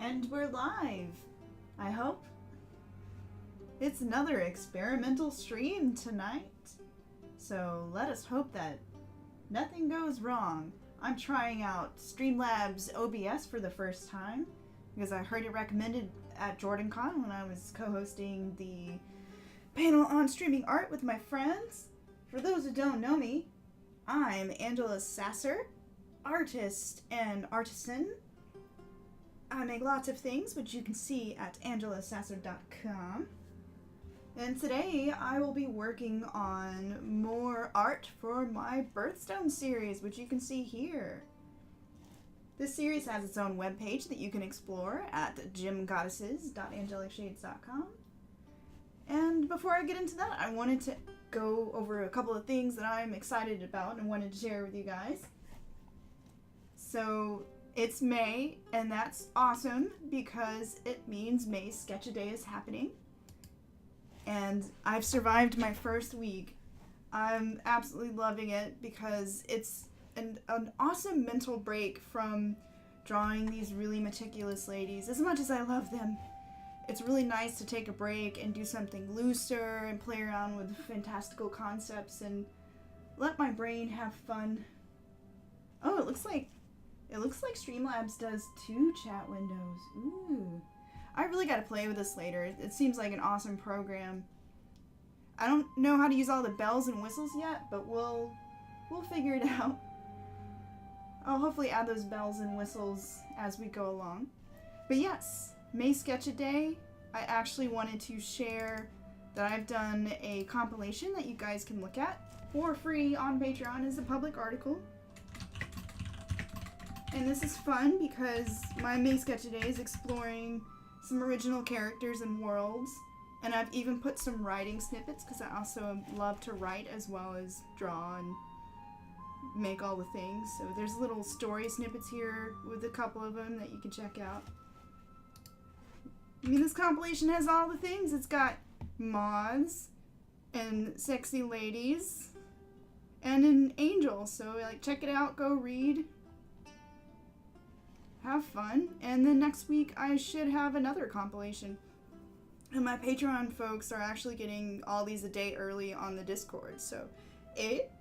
And we're live, I hope. It's another experimental stream tonight, so let us hope that nothing goes wrong. I'm trying out Streamlabs OBS for the first time because I heard it recommended at JordanCon when I was co-hosting the panel on streaming art with my friends. For those who don't know me, I'm Angela Sasser, artist and artisan. I make lots of things, which you can see at angelasasser.com. And today I will be working on more art for my Birthstone series, which you can see here. This series has its own webpage that you can explore at gemgoddesses.angelicshades.com. And before I get into that, I wanted to go over a couple of things that I'm excited about and wanted to share with you guys. So, it's May, and that's awesome because it means May Sketch-A-Day is happening. And I've survived my first week. I'm absolutely loving it because it's an awesome mental break from drawing these really meticulous ladies. As much as I love them, it's really nice to take a break and do something looser and play around with fantastical concepts and let my brain have fun. Oh, it looks like Streamlabs does 2 chat windows. Ooh. I really gotta play with this later. It seems like an awesome program. I don't know how to use all the bells and whistles yet, but we'll figure it out. I'll hopefully add those bells and whistles as we go along. But yes, May Sketch-A-Day, I actually wanted to share that I've done a compilation that you guys can look at for free on Patreon as a public article. And this is fun because my May Sketch-A-Day is exploring some original characters and worlds. And I've even put some writing snippets because I also love to write as well as draw and make all the things. So there's little story snippets here with a couple of them that you can check out. I mean, this compilation has all the things. It's got moths and sexy ladies and an angel. So like, check it out, go read. Have fun, and then next week I should have another compilation. And my Patreon folks are actually getting all these a day early on the Discord, so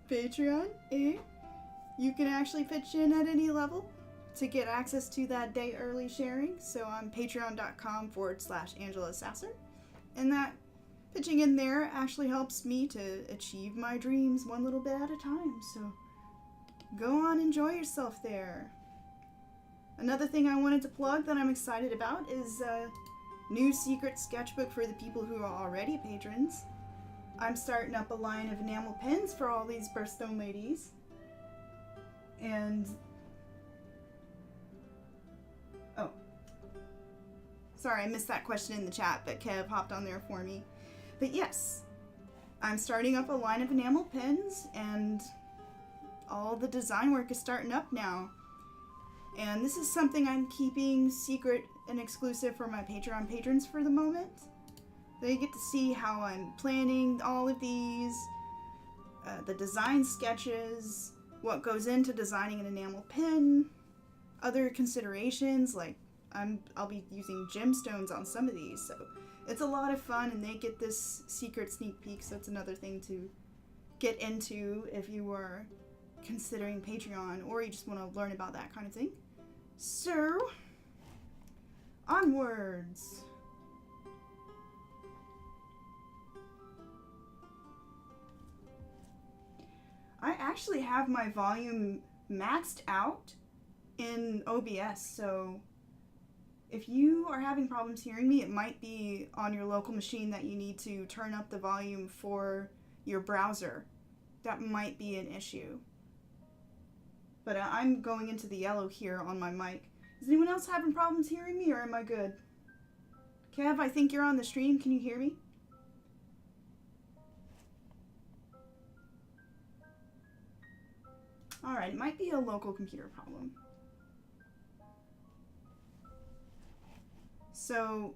Patreon, you can actually pitch in at any level to get access to that day early sharing. So on patreon.com/Angela Sasser, and that pitching in there actually helps me to achieve my dreams one little bit at a time, so go on, enjoy yourself there. Another thing I wanted to plug that I'm excited about is a new secret sketchbook for the people who are already patrons. I'm starting up a line of enamel pens for all these Birthstone ladies. And... oh. Sorry, I missed that question in the chat, but Kev hopped on there for me. But yes, I'm starting up a line of enamel pens, and all the design work is starting up now. And this is something I'm keeping secret and exclusive for my Patreon patrons for the moment. They get to see how I'm planning all of these, the design sketches, what goes into designing an enamel pen, other considerations, like I'll be using gemstones on some of these, so it's a lot of fun, and they get this secret sneak peek, so it's another thing to get into if you are considering Patreon or you just want to learn about that kind of thing. So, onwards. I actually have my volume maxed out in OBS, so if you are having problems hearing me, it might be on your local machine that you need to turn up the volume for your browser. That might be an issue. But I'm going into the yellow here on my mic. Is anyone else having problems hearing me, or am I good? Kev, I think you're on the stream. Can you hear me? Alright, it might be a local computer problem. So,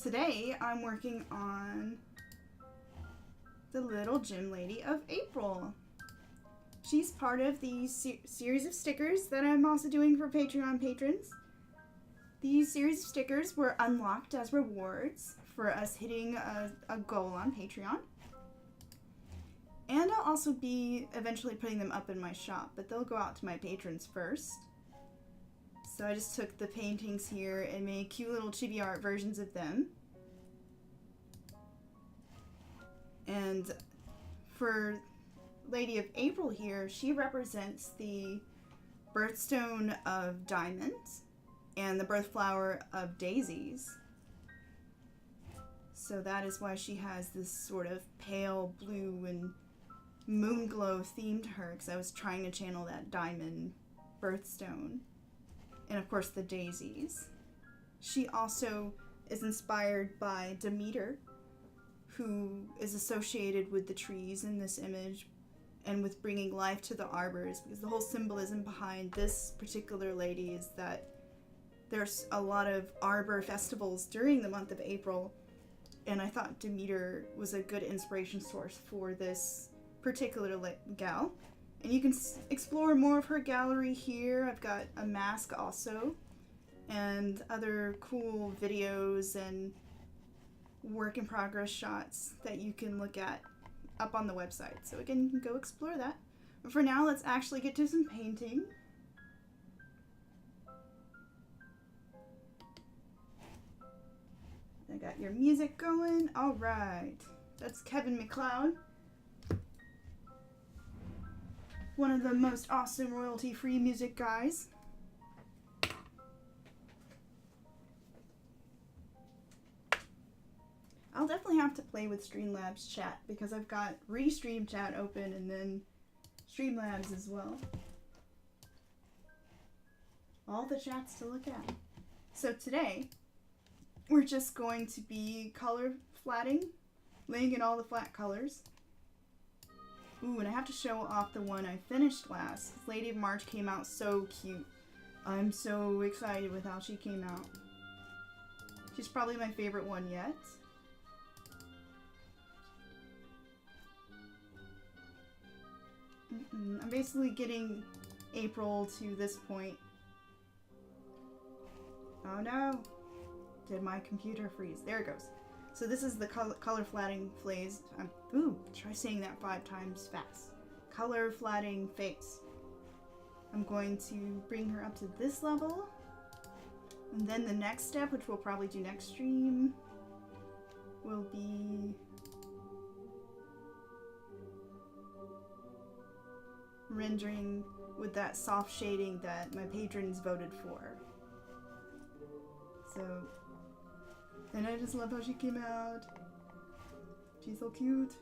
today I'm working on the little gem lady of April. She's part of the series of stickers that I'm also doing for Patreon patrons. These series of stickers were unlocked as rewards for us hitting a goal on Patreon. And I'll also be eventually putting them up in my shop, but they'll go out to my patrons first. So I just took the paintings here and made cute little chibi art versions of them. And for Lady of April here, she represents the birthstone of diamonds and the birth flower of daisies. So that is why she has this sort of pale blue and moon glow theme to her, because I was trying to channel that diamond birthstone. And of course the daisies. She also is inspired by Demeter, who is associated with the trees in this image and with bringing life to the arbors, because the whole symbolism behind this particular lady is that there's a lot of arbor festivals during the month of April, and I thought Demeter was a good inspiration source for this particular gal. And you can explore more of her gallery here. I've got a mask also, and other cool videos and work in progress shots that you can look at up on the website. So again, you can go explore that. But for now, let's actually get to some painting. I got your music going. All right. That's Kevin MacLeod, one of the most awesome royalty-free music guys. I'll definitely have to play with Streamlabs chat, because I've got Restream chat open and then Streamlabs as well. All the chats to look at. So today, we're just going to be color flatting, laying in all the flat colors. Ooh, and I have to show off the one I finished last. Lady of March came out so cute. I'm so excited with how she came out. She's probably my favorite one yet. I'm basically getting April to this point. Oh no! Did my computer freeze? There it goes. So this is the color flatting phase. Ooh, try saying that 5 times fast. Color flatting phase. I'm going to bring her up to this level. And then the next step, which we'll probably do next stream, will be rendering with that soft shading that my patrons voted for. So, and I just love how she came out. She's so cute.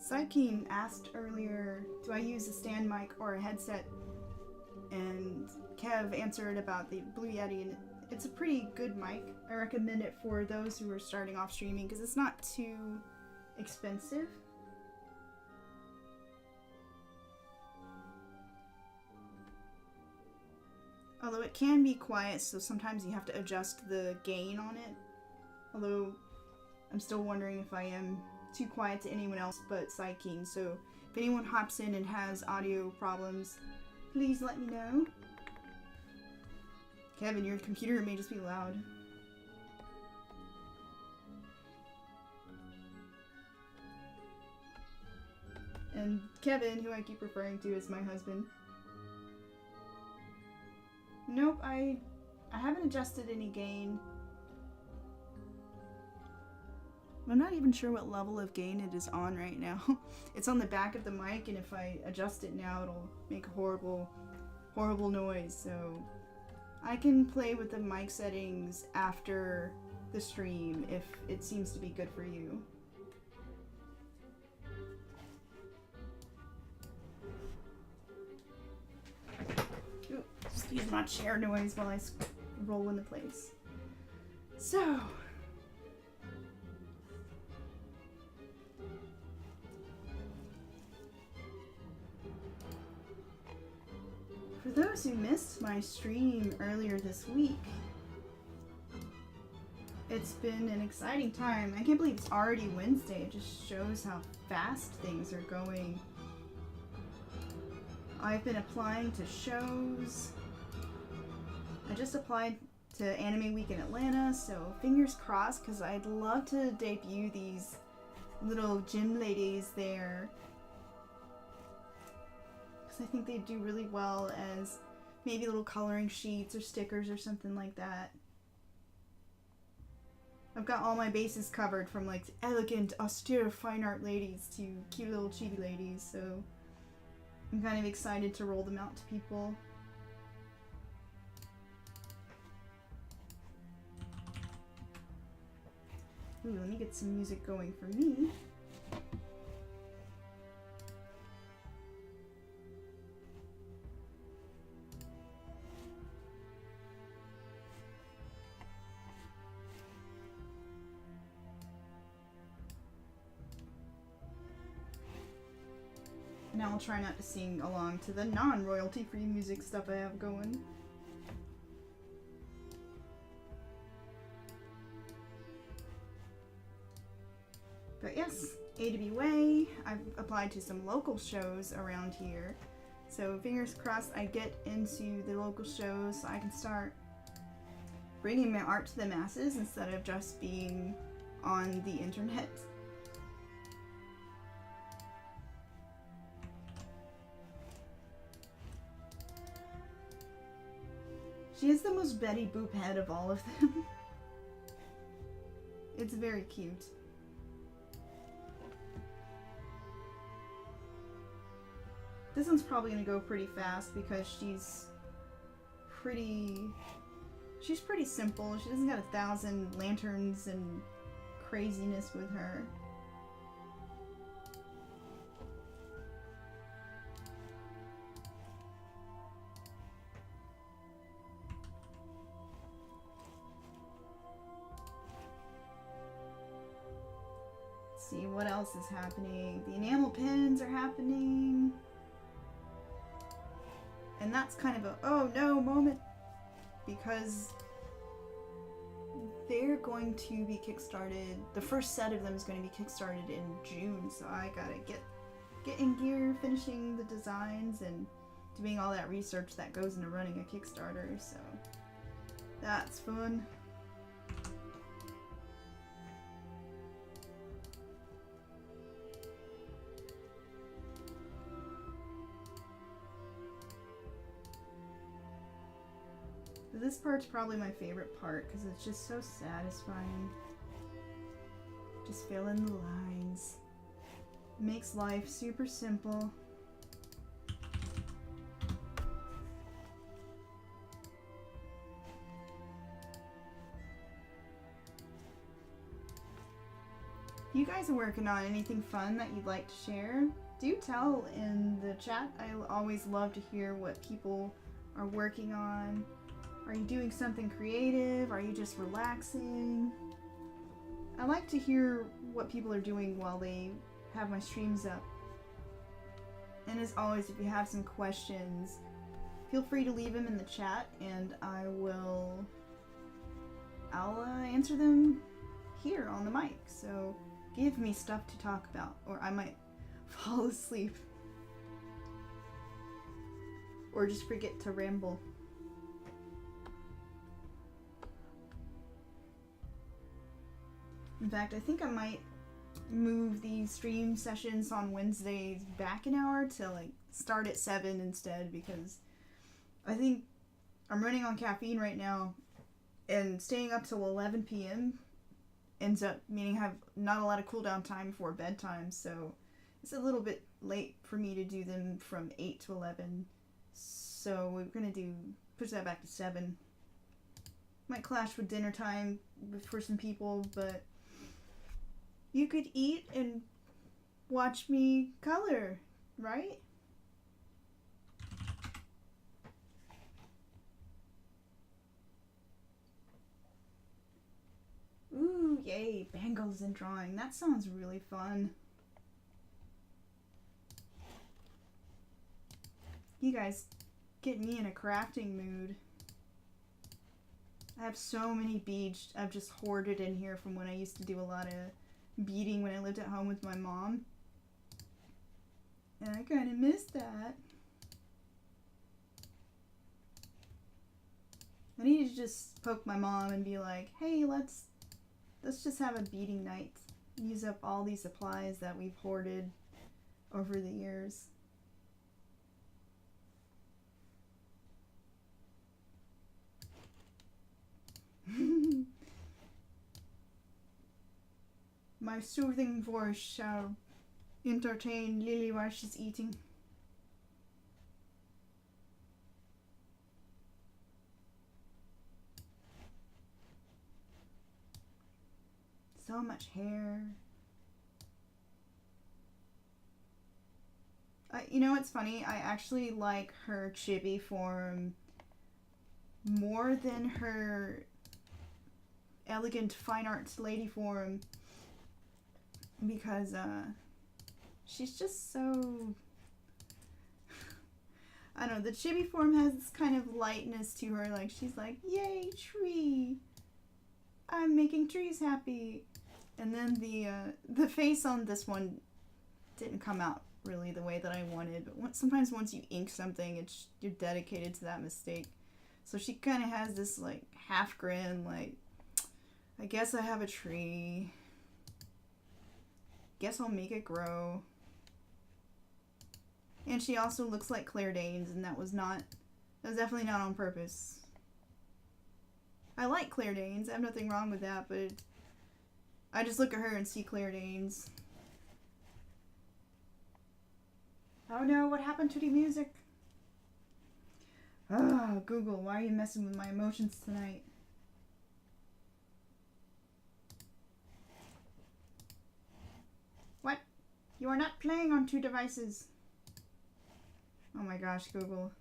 Psykeen asked earlier, do I use a stand mic or a headset? And Kev answered about the Blue Yeti, and it's a pretty good mic. I recommend it for those who are starting off streaming because it's not too expensive. Although it can be quiet, so sometimes you have to adjust the gain on it. Although I'm still wondering if I am too quiet to anyone else but Psykeen, so if anyone hops in and has audio problems, please let me know. Kevin, your computer may just be loud. And Kevin, who I keep referring to as my husband. Nope, I haven't adjusted any gain. I'm not even sure what level of gain it is on right now. It's on the back of the mic, and if I adjust it now, it'll make a horrible, horrible noise. So I can play with the mic settings after the stream if it seems to be good for you. Ooh, excuse my chair noise while I roll into place. So, for those who missed my stream earlier this week, It's been an exciting time. I can't believe it's already Wednesday. It just shows how fast things are going. I've been applying to shows. I just applied to Anime Week in Atlanta, so fingers crossed, because I'd love to debut these little gym ladies there. Because I think they do really well as maybe little coloring sheets or stickers or something like that. I've got all my bases covered, from like elegant, austere fine art ladies to cute little chibi ladies, so I'm kind of excited to roll them out to people. Ooh, let me get some music going for me. Now I'll try not to sing along to the non-royalty free music stuff I have going. But yes, A to B Way. I've applied to some local shows around here. So fingers crossed I get into the local shows so I can start bringing my art to the masses instead of just being on the internet. She has the most Betty Boop head of all of them. It's very cute. This one's probably gonna go pretty fast because she's pretty simple. She doesn't got 1,000 lanterns and craziness with her. Let's see what else is happening. The enamel pins are happening. And that's kind of a oh no moment, because they're going to be kickstarted. The first set of them is going to be kickstarted in June, so I gotta get in gear, finishing the designs and doing all that research that goes into running a Kickstarter, so that's fun. This part's probably my favorite part because it's just so satisfying. Just fill in the lines. Makes life super simple. If you guys are working on anything fun that you'd like to share, do tell in the chat. I always love to hear what people are working on. Are you doing something creative? Are you just relaxing? I like to hear what people are doing while they have my streams up. And as always, if you have some questions, feel free to leave them in the chat and I'll answer them here on the mic. So give me stuff to talk about, or I might fall asleep. Or just forget to ramble. In fact, I think I might move these stream sessions on Wednesdays back an hour to like start at 7 instead, because I think I'm running on caffeine right now and staying up till 11 p.m. ends up meaning I have not a lot of cooldown time before bedtime, so it's a little bit late for me to do them from 8 to 11. So we're gonna push that back to 7. Might clash with dinner time for some people, but you could eat and watch me color, right? Ooh, yay, bangles and drawing. That sounds really fun. You guys get me in a crafting mood. I have so many beads I've just hoarded in here from when I used to do a lot of beading when I lived at home with my mom. And I kind of miss that. I need to just poke my mom and be like, hey, let's just have a beading night. Use up all these supplies that we've hoarded over the years. My soothing voice shall entertain Lily while she's eating. So much hair. You know what's funny? I actually like her chibi form more than her elegant fine arts lady form because she's just so... I don't know, the chibi form has this kind of lightness to her, like she's like, yay, tree! I'm making trees happy! And then the face on this one didn't come out really the way that I wanted, but sometimes once you ink something, you're dedicated to that mistake. So she kind of has this like half grin, like, I guess I have a tree. Guess I'll make it grow. And she also looks like Claire Danes, and that was definitely not on purpose. I like Claire Danes, I have nothing wrong with that, but I just look at her and see Claire Danes. Oh no, what happened to the music? Ah, Google, why are you messing with my emotions tonight? What? You are not playing on 2 devices. Oh my gosh, Google.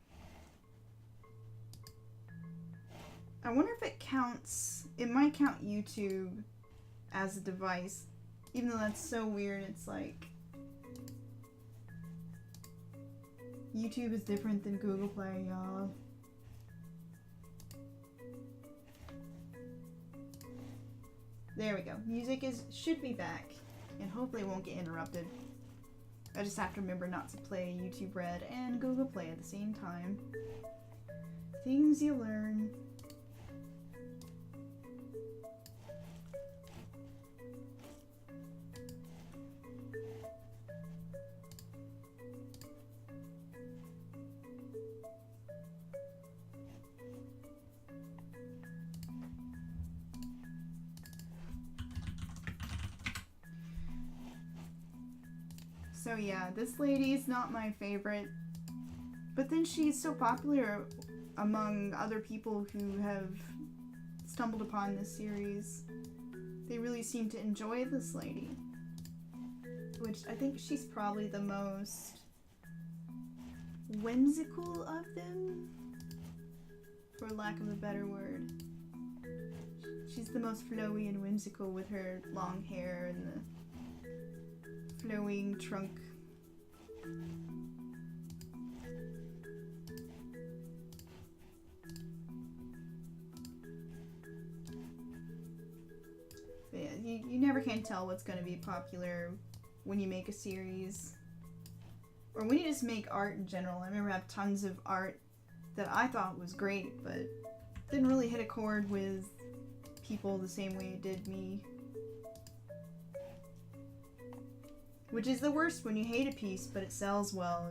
I wonder if it counts... It might count YouTube as a device. Even though that's so weird, it's like... YouTube is different than Google Play, y'all. There we go. Music should be back. And hopefully it won't get interrupted. I just have to remember not to play YouTube Red and Google Play at the same time. Things you learn. So yeah, this lady's not my favorite, but then she's so popular among other people who have stumbled upon this series. They really seem to enjoy this lady, which I think she's probably the most whimsical of them, for lack of a better word. She's the most flowy and whimsical with her long hair and the flowing trunk. But yeah, you never can tell what's going to be popular when you make a series. Or when you just make art in general. I remember I have tons of art that I thought was great, but didn't really hit a chord with people the same way it did me. Which is the worst, when you hate a piece but it sells well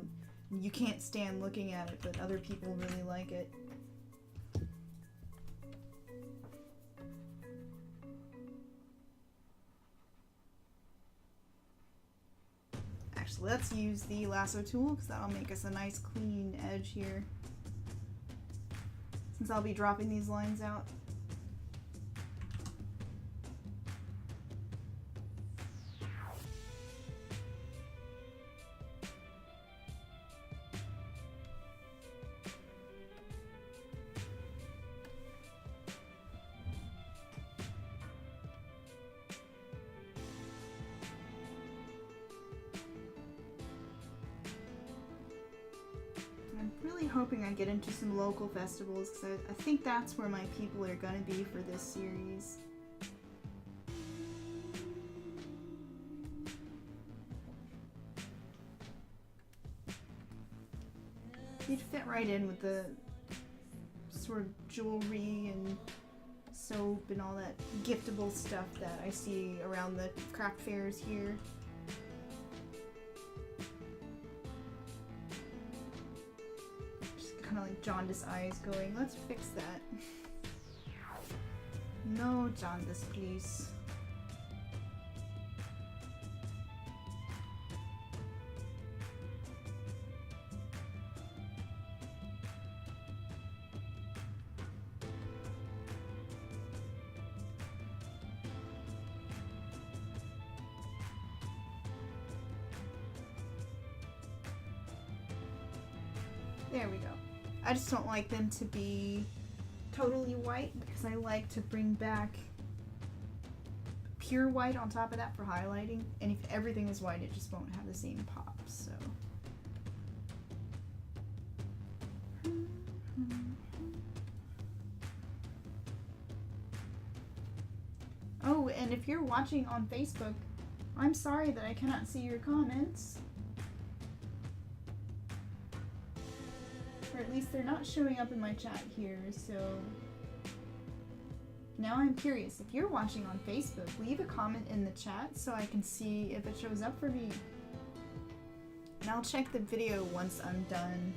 and you can't stand looking at it but other people really like it. Actually, let's use the lasso tool because that'll make us a nice clean edge here, since I'll be dropping these lines out. hoping I get into some local festivals, because I think that's where my people are going to be for this series. You'd fit right in with the sort of jewelry and soap and all that giftable stuff that I see around the craft fairs here. Just kind of like jaundice eyes going, let's fix that. No jaundice, please. There we go. I just don't like them to be totally white because I like to bring back pure white on top of that for highlighting. And if everything is white, it just won't have the same pop, so. Oh, and if you're watching on Facebook, I'm sorry that I cannot see your comments. Or at least they're not showing up in my chat here, so now I'm curious. If you're watching on Facebook, leave a comment in the chat so I can see if it shows up for me. And I'll check the video once I'm done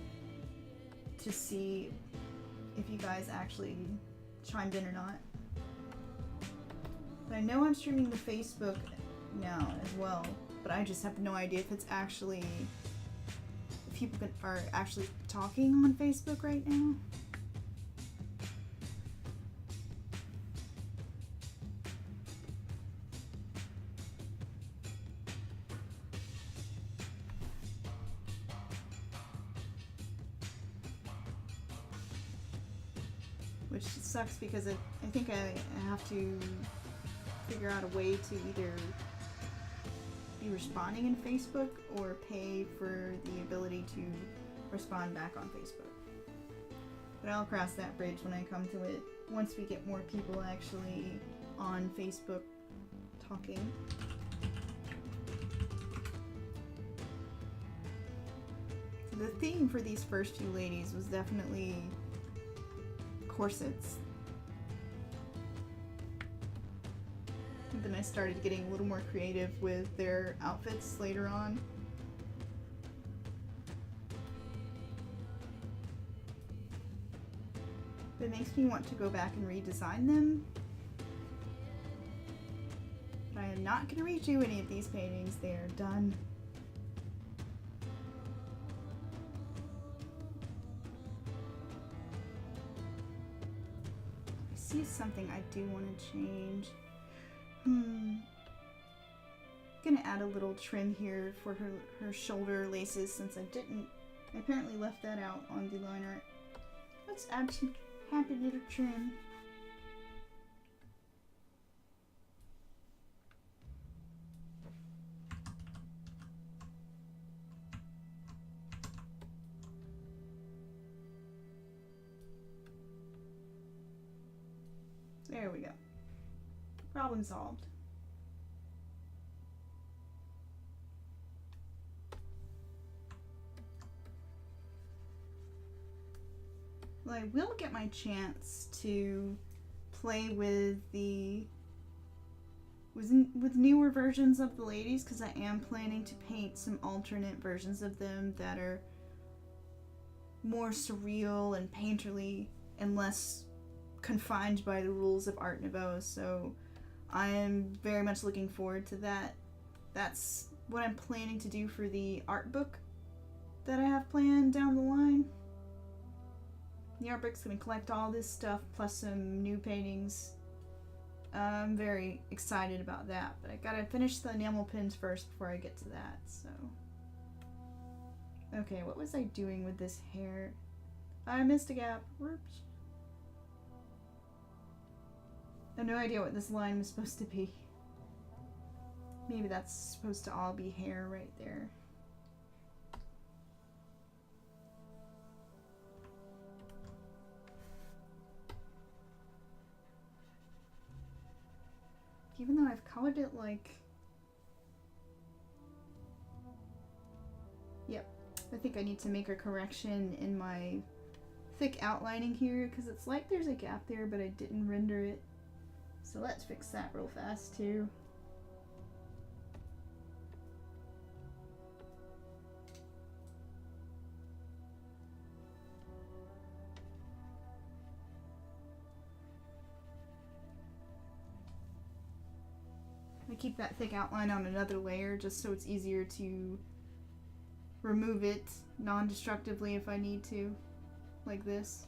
to see if you guys actually chimed in or not. But I know I'm streaming to Facebook now as well, but I just have no idea if it's actually... people are actually talking on Facebook right now. Which sucks because I think I have to figure out a way to either be responding in Facebook or pay for the ability to respond back on Facebook. But I'll cross that bridge when I come to it, once we get more people actually on Facebook talking. The theme for these first few ladies was definitely corsets. And then I started getting a little more creative with their outfits later on. It makes me want to go back and redesign them. But I am not going to redo any of these paintings. They are done. I see something I do want to change. Gonna add a little trim here for her shoulder laces since I apparently left that out on the line art. Let's add some happy little trim. There we go. Problem solved. Well, I will get my chance to play with with newer versions of the ladies, because I am planning to paint some alternate versions of them that are more surreal and painterly and less confined by the rules of Art Nouveau, so I am very much looking forward to that. That's what I'm planning to do for the art book that I have planned down the line. The art book's going to collect all this stuff plus some new paintings. I'm very excited about that, but I gotta finish the enamel pins first before I get to that, so. Okay, what was I doing with this hair? I missed a gap. Whoops. I have no idea what this line was supposed to be. Maybe that's supposed to all be hair right there. Even though I've colored it like... Yep. I think I need to make a correction in my thick outlining here, because it's like there's a gap there, but I didn't render it. So let's fix that real fast, too. I keep that thick outline on another layer just so it's easier to remove it non-destructively if I need to, like this.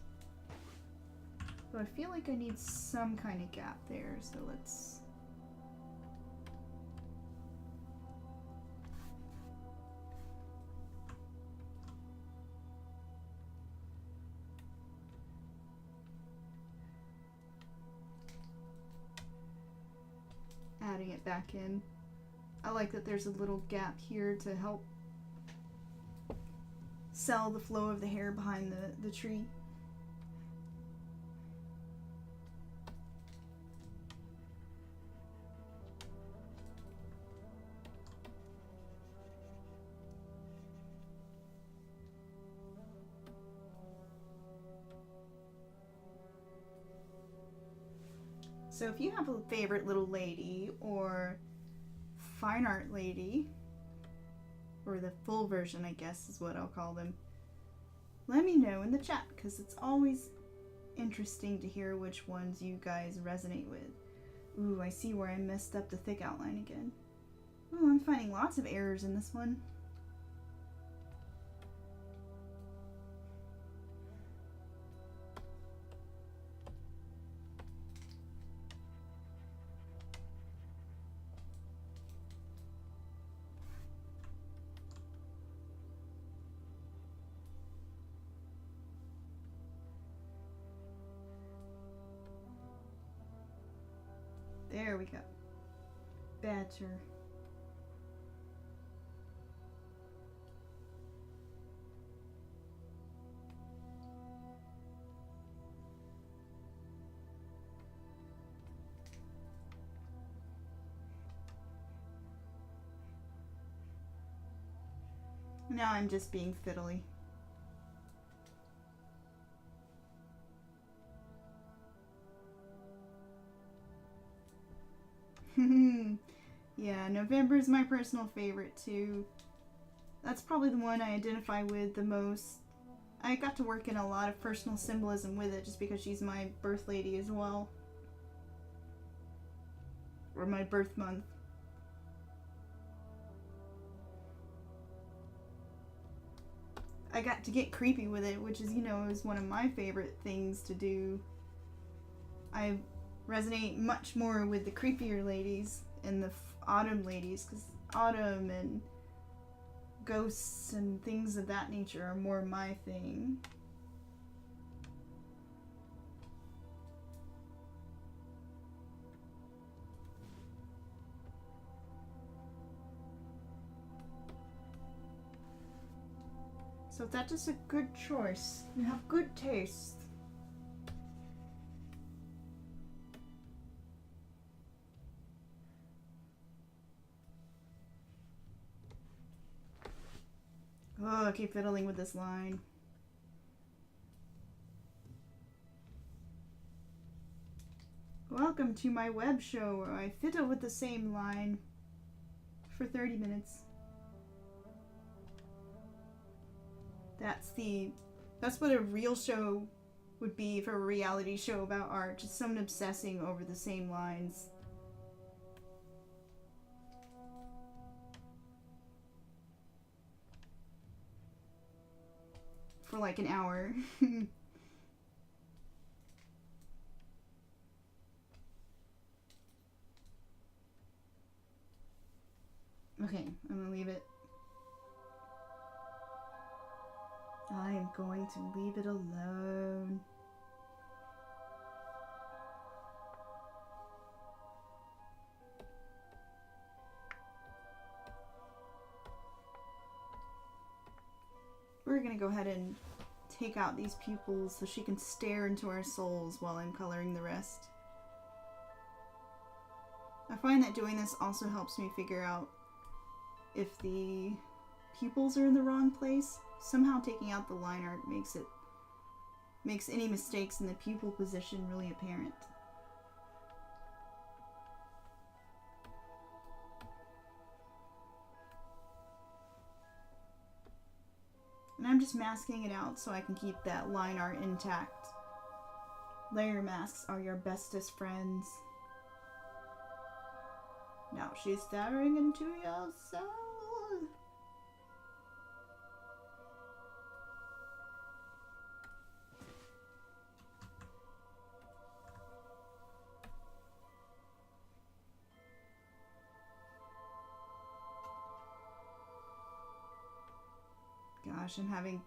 But I feel like I need some kind of gap there, so let's... adding it back in. I like that there's a little gap here to help sell the flow of the hair behind the tree. So if you have a favorite little lady or fine art lady, or the full version I guess is what I'll call them, let me know in the chat, because it's always interesting to hear which ones you guys resonate with. Ooh, I see where I messed up the thick outline again. Ooh, I'm finding lots of errors in this one. There we go. Better. Now I'm just being fiddly. Yeah, November is my personal favorite too. That's probably the one I identify with the most. I got to work in a lot of personal symbolism with it just because she's my birth lady as well. Or my birth month. I got to get creepy with it, which is, you know, is one of my favorite things to do. I resonate much more with the creepier ladies and the autumn ladies, because autumn and ghosts and things of that nature are more my thing. So that's just a good choice. You have good taste. Oh, I keep fiddling with this line. Welcome to my web show where I fiddle with the same line for 30 minutes. That's what a real show would be for a reality show about art. Just someone obsessing over the same lines. For like an hour. Okay, I'm gonna leave it. I am going to leave it alone. We're gonna go ahead and take out these pupils so she can stare into our souls while I'm coloring the rest. find that doing this also helps me figure out if the pupils are in the wrong place. Somehow taking out the line art makes any mistakes in the pupil position really apparent. And I'm just masking it out so I can keep that line art intact. Layer masks are your bestest friends. Now she's staring into your soul. Gosh, I'm having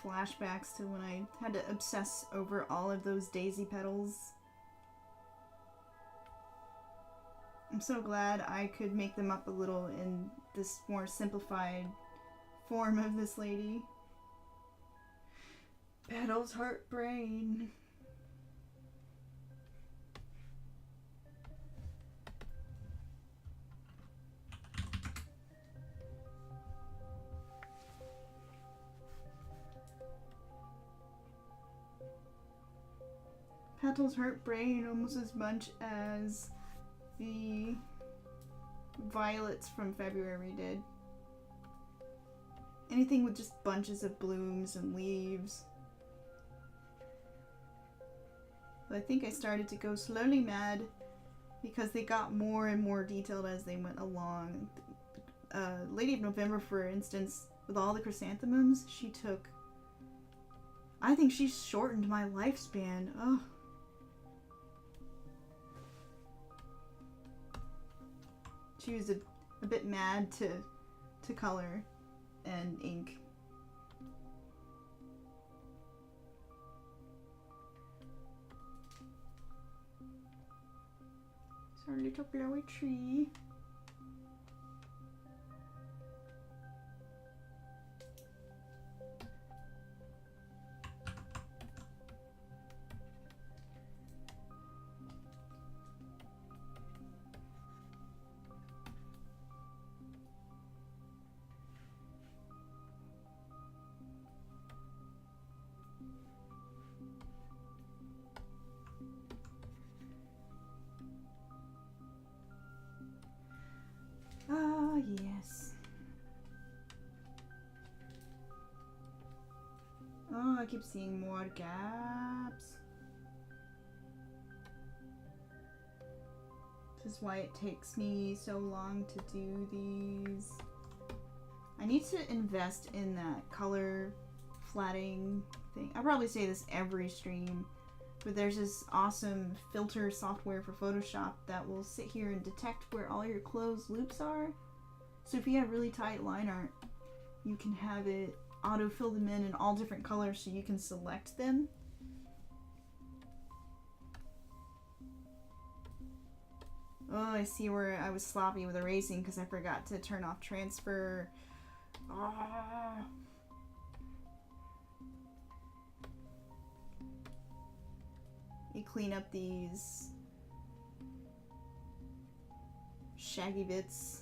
flashbacks to when I had to obsess over all of those daisy petals. I'm so glad I could make them up a little in this more simplified form of this lady. Petals, heart, brain. Petals, heart, brain almost as much as the violets from February did. Anything with just bunches of blooms and leaves. But I think I started to go slowly mad because they got more and more detailed as they went along. Lady of November, for instance, with all the chrysanthemums, I think she shortened my lifespan. Oh. She was a bit mad to color and ink. It's our little glowy tree. Ah, yes. Oh, I keep seeing more gaps. This is why it takes me so long to do these. I need to invest in that color flatting thing. I probably say this every stream, but there's this awesome filter software for Photoshop that will sit here and detect where all your closed loops are. So if you have really tight line art, you can have it auto-fill them in all different colors so you can select them. Oh, I see where I was sloppy with erasing because I forgot to turn off transfer. Ah. You clean up these shaggy bits.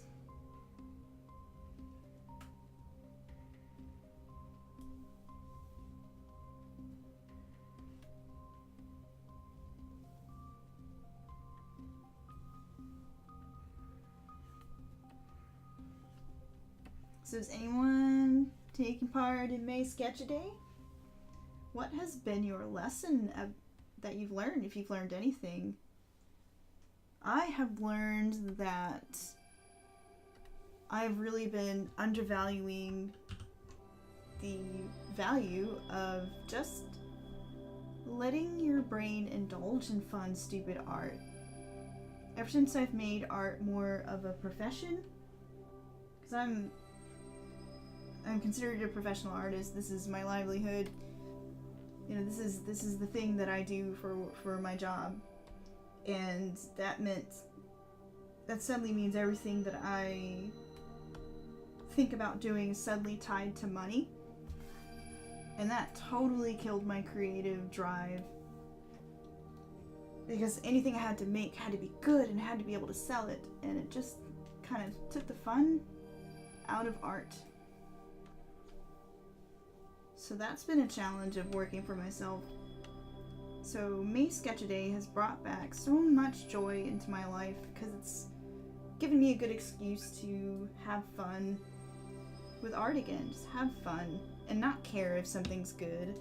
So is anyone taking part in May Sketch-A-Day? What has been your lesson that you've learned, if you've learned anything? I have learned that I've really been undervaluing the value of just letting your brain indulge in fun, stupid art. Ever since I've made art more of a profession, because I'm considered a professional artist. This is my livelihood. You know, this is the thing that I do for my job, and that suddenly means everything that I think about doing is suddenly tied to money, and that totally killed my creative drive. because anything I had to make had to be good and had to be able to sell it, and it just kind of took the fun out of art. So that's been a challenge of working for myself. So May Sketchaday has brought back so much joy into my life because it's given me a good excuse to have fun with art again. Just have fun and not care if something's good.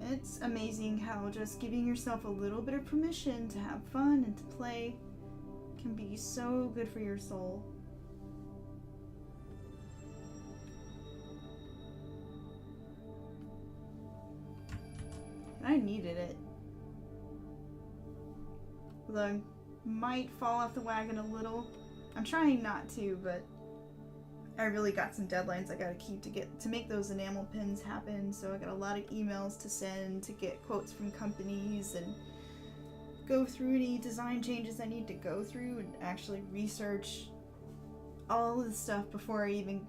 And it's amazing how just giving yourself a little bit of permission to have fun and to play can be so good for your soul. I needed it. Although I might fall off the wagon a little. I'm trying not to, but I really got some deadlines I gotta keep to make those enamel pins happen. So I got a lot of emails to send to get quotes from companies and go through any design changes I need to go through and actually research all of the stuff before I even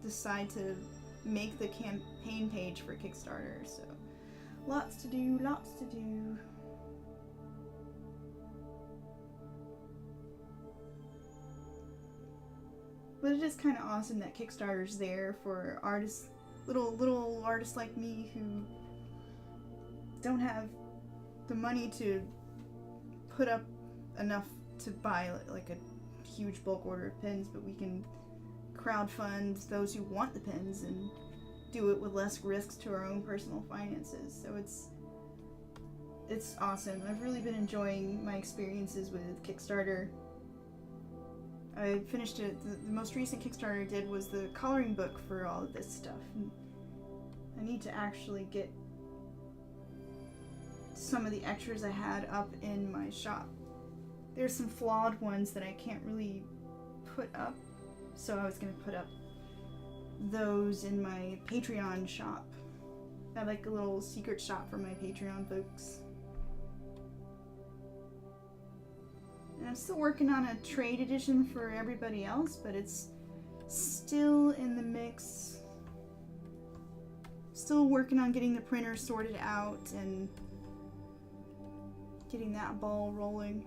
decide to make the campaign page for Kickstarter. So lots to do, lots to do. But it is kind of awesome that Kickstarter's there for artists, little artists like me who don't have the money to put up enough to buy like a huge bulk order of pins, but we can crowdfund those who want the pins and do it with less risks to our own personal finances. So it's awesome. I've really been enjoying my experiences with Kickstarter. I finished it. The most recent Kickstarter I did was the coloring book for all of this stuff. And I need to actually get some of the extras I had up in my shop. There's some flawed ones that I can't really put up, so I was going to put up those in my Patreon shop. I have like a little secret shop for my Patreon folks. And I'm still working on a trade edition for everybody else, but it's still in the mix. Still working on getting the printer sorted out and getting that ball rolling.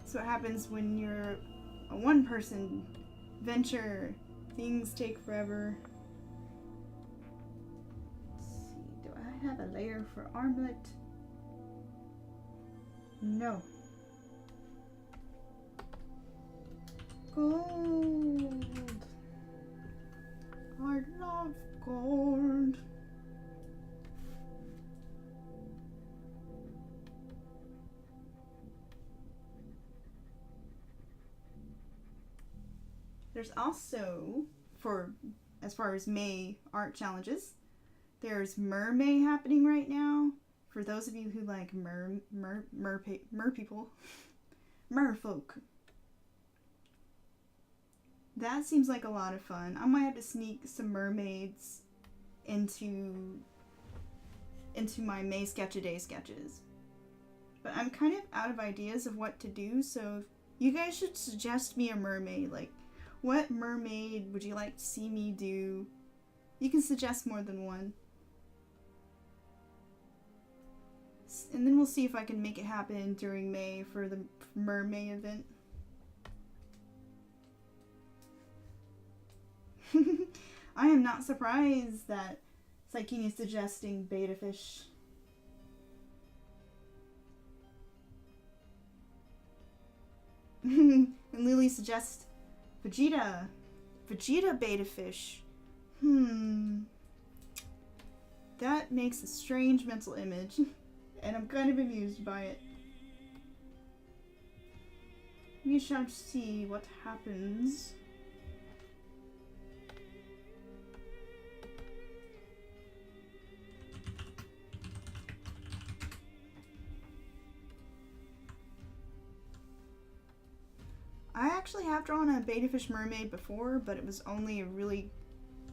So what happens when you're a one-person venture, things take forever. Let's see, do I have a layer for armlet? No. Gold. I love gold. There's also, as far as May art challenges, there's Mermay happening right now. For those of you who like mer people, merfolk. That seems like a lot of fun. I might have to sneak some mermaids into my May Sketchaday sketches. But I'm kind of out of ideas of what to do, so you guys should suggest me a mermaid. Like, what mermaid would you like to see me do? You can suggest more than one. And then we'll see if I can make it happen during May for the Mermay event. I am not surprised that Psykini is suggesting beta fish. And Lily suggests Vegeta. Vegeta beta fish. That makes a strange mental image. And I'm kind of amused by it. We shall see what happens. I actually have drawn a beta fish mermaid before, but it was only a really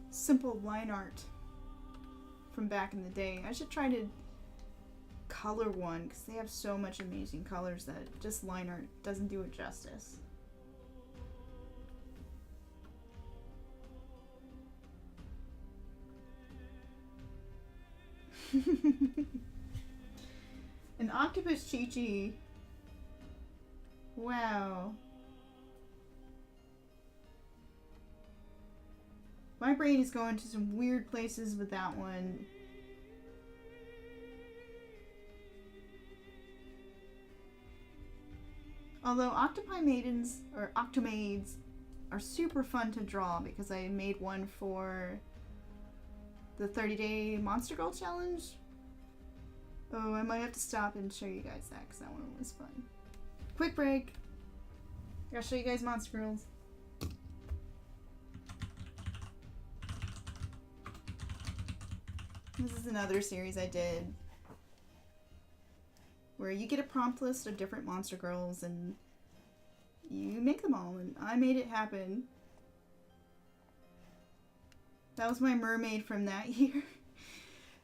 simple line art from back in the day. I should try to color one because they have so much amazing colors that just line art doesn't do it justice. And Octopus Chi-Chi. Wow. My brain is going to some weird places with that one. Although Octopi Maidens, or Octomaids, are super fun to draw because I made one for the 30-day Monster Girl Challenge. Oh, I might have to stop and show you guys that because that one was fun. Quick break. I gotta show you guys Monster Girls. This is another series I did where you get a prompt list of different Monster Girls and you make them all, and I made it happen. That was my mermaid from that year.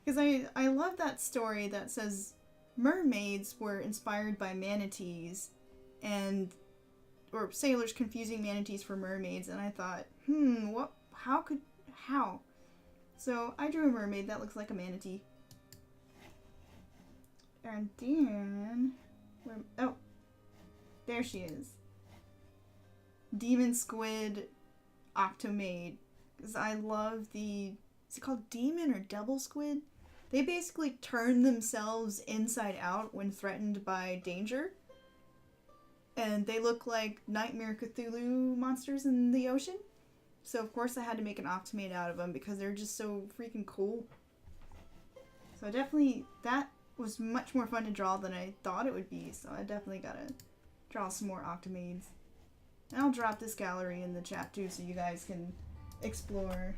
Because I love that story that says mermaids were inspired by manatees, or sailors confusing manatees for mermaids, and I thought, how? So I drew a mermaid that looks like a manatee. And then, oh, there she is. Demon Squid Octomaid. Because I love is it called Demon or Devil Squid? They basically turn themselves inside out when threatened by danger. And they look like Nightmare Cthulhu monsters in the ocean. So of course I had to make an Octomaid out of them because they're just so freaking cool. So that was much more fun to draw than I thought it would be. So I definitely gotta draw some more Octomaids. And I'll drop this gallery in the chat too so you guys can explore.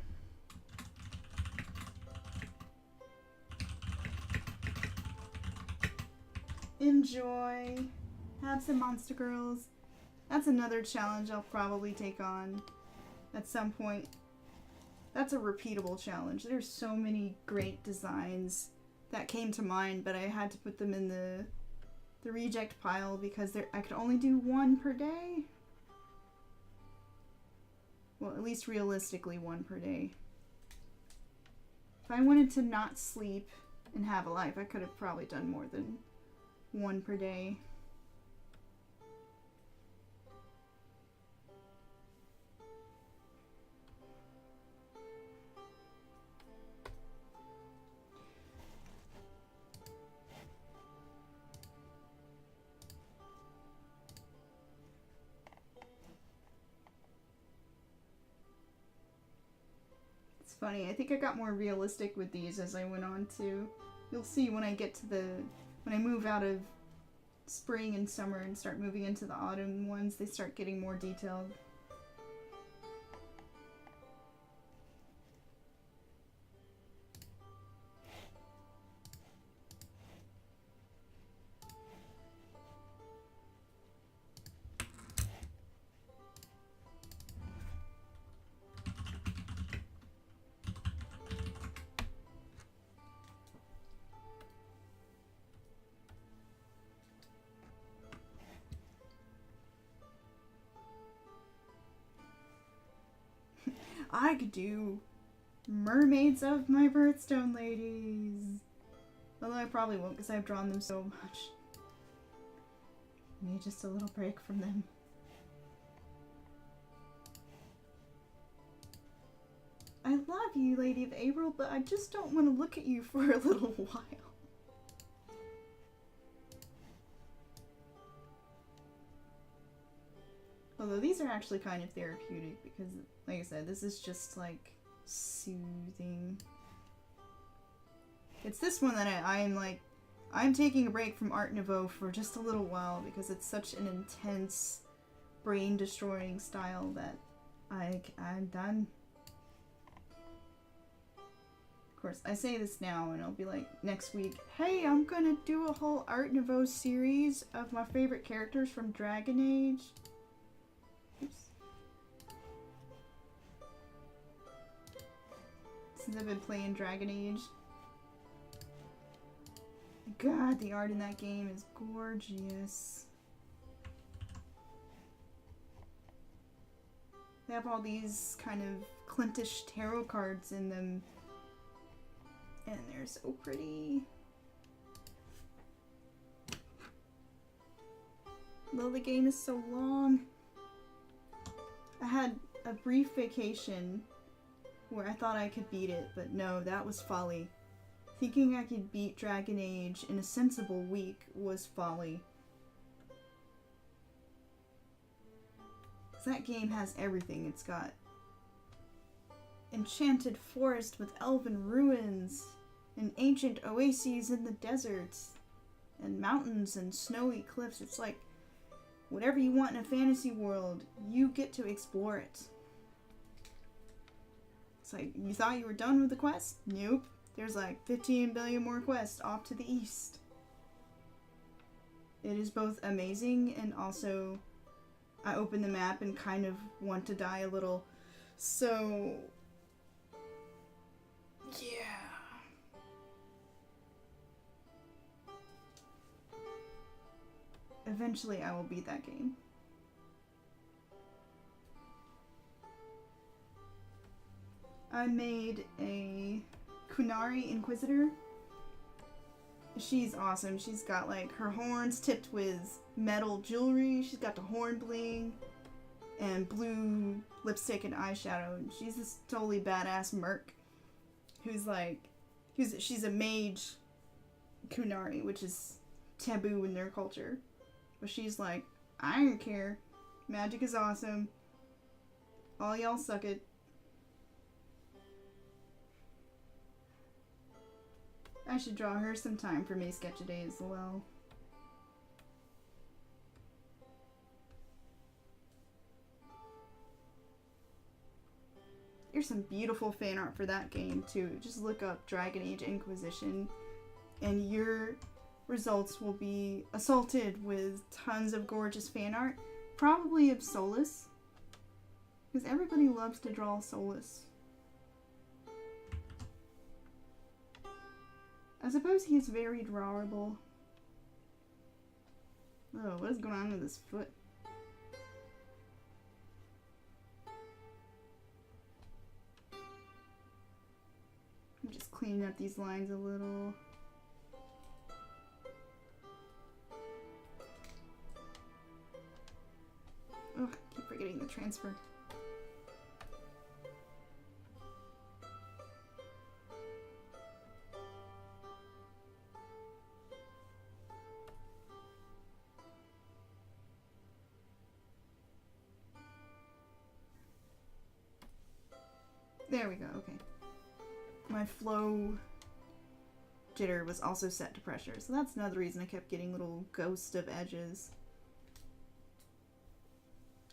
Enjoy. Have some Monster Girls. That's another challenge I'll probably take on at some point. That's a repeatable challenge. There's so many great designs that came to mind, but I had to put them in the reject pile because I could only do one per day. Well, at least realistically one per day. If I wanted to not sleep and have a life, I could have probably done more than one per day. Funny. I think I got more realistic with these as I went on too. You'll see when I get to when I move out of spring and summer and start moving into the autumn ones, they start getting more detailed. I could do mermaids of my birthstone ladies. Although I probably won't because I've drawn them so much. Need just a little break from them. I love you, Lady of April, but I just don't want to look at you for a little while. Although these are actually kind of therapeutic because, like I said, this is just like soothing. It's this one that I'm taking a break from Art Nouveau for just a little while because it's such an intense, brain-destroying style that I'm done. Of course, I say this now and I'll be like next week, hey, I'm gonna do a whole Art Nouveau series of my favorite characters from Dragon Age. Oops. Since I've been playing Dragon Age. God, the art in that game is gorgeous. They have all these kind of Clint-ish tarot cards in them. And they're so pretty. Though the game is so long. I had a brief vacation where I thought I could beat it, but no, that was folly. Thinking I could beat Dragon Age in a sensible week was folly. 'Cause that game has everything. It's got enchanted forest with elven ruins, and ancient oases in the deserts, and mountains and snowy cliffs. It's like whatever you want in a fantasy world, you get to explore it. It's like, you thought you were done with the quest? Nope. There's like 15 billion more quests off to the east. It is both amazing and also I open the map and kind of want to die a little. So, yeah. Eventually I will beat that game. I made a Qunari Inquisitor. She's awesome. She's got like her horns tipped with metal jewelry. She's got the horn bling and blue lipstick and eyeshadow. And she's this totally badass merc who's like, she's a mage Qunari, which is taboo in their culture. But she's like, I don't care. Magic is awesome. All y'all suck it. I should draw her some time for May Sketch a Day as well. There's some beautiful fan art for that game too. Just look up Dragon Age Inquisition and your results will be assaulted with tons of gorgeous fan art. Probably of Solus. Because everybody loves to draw Solus. I suppose he's very drawable. Oh, what is going on with his foot? I'm just cleaning up these lines a little. Oh, I keep forgetting the transfer. There we go, okay. My flow jitter was also set to pressure, so that's another reason I kept getting little ghosts of edges.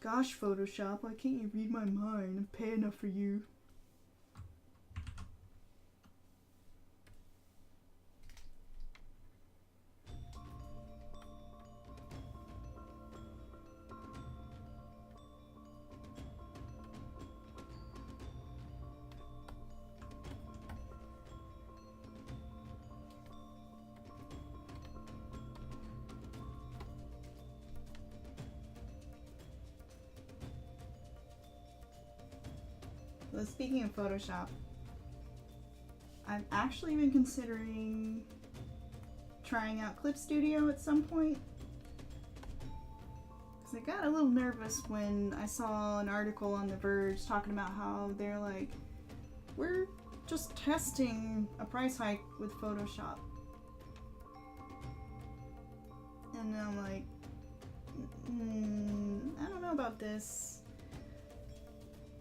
Gosh, Photoshop, why can't you read my mind and pay enough for you? Well, speaking of Photoshop, I've actually been considering trying out Clip Studio at some point. Because I got a little nervous when I saw an article on The Verge talking about how they're like, we're just testing a price hike with Photoshop. And I'm like, I don't know about this.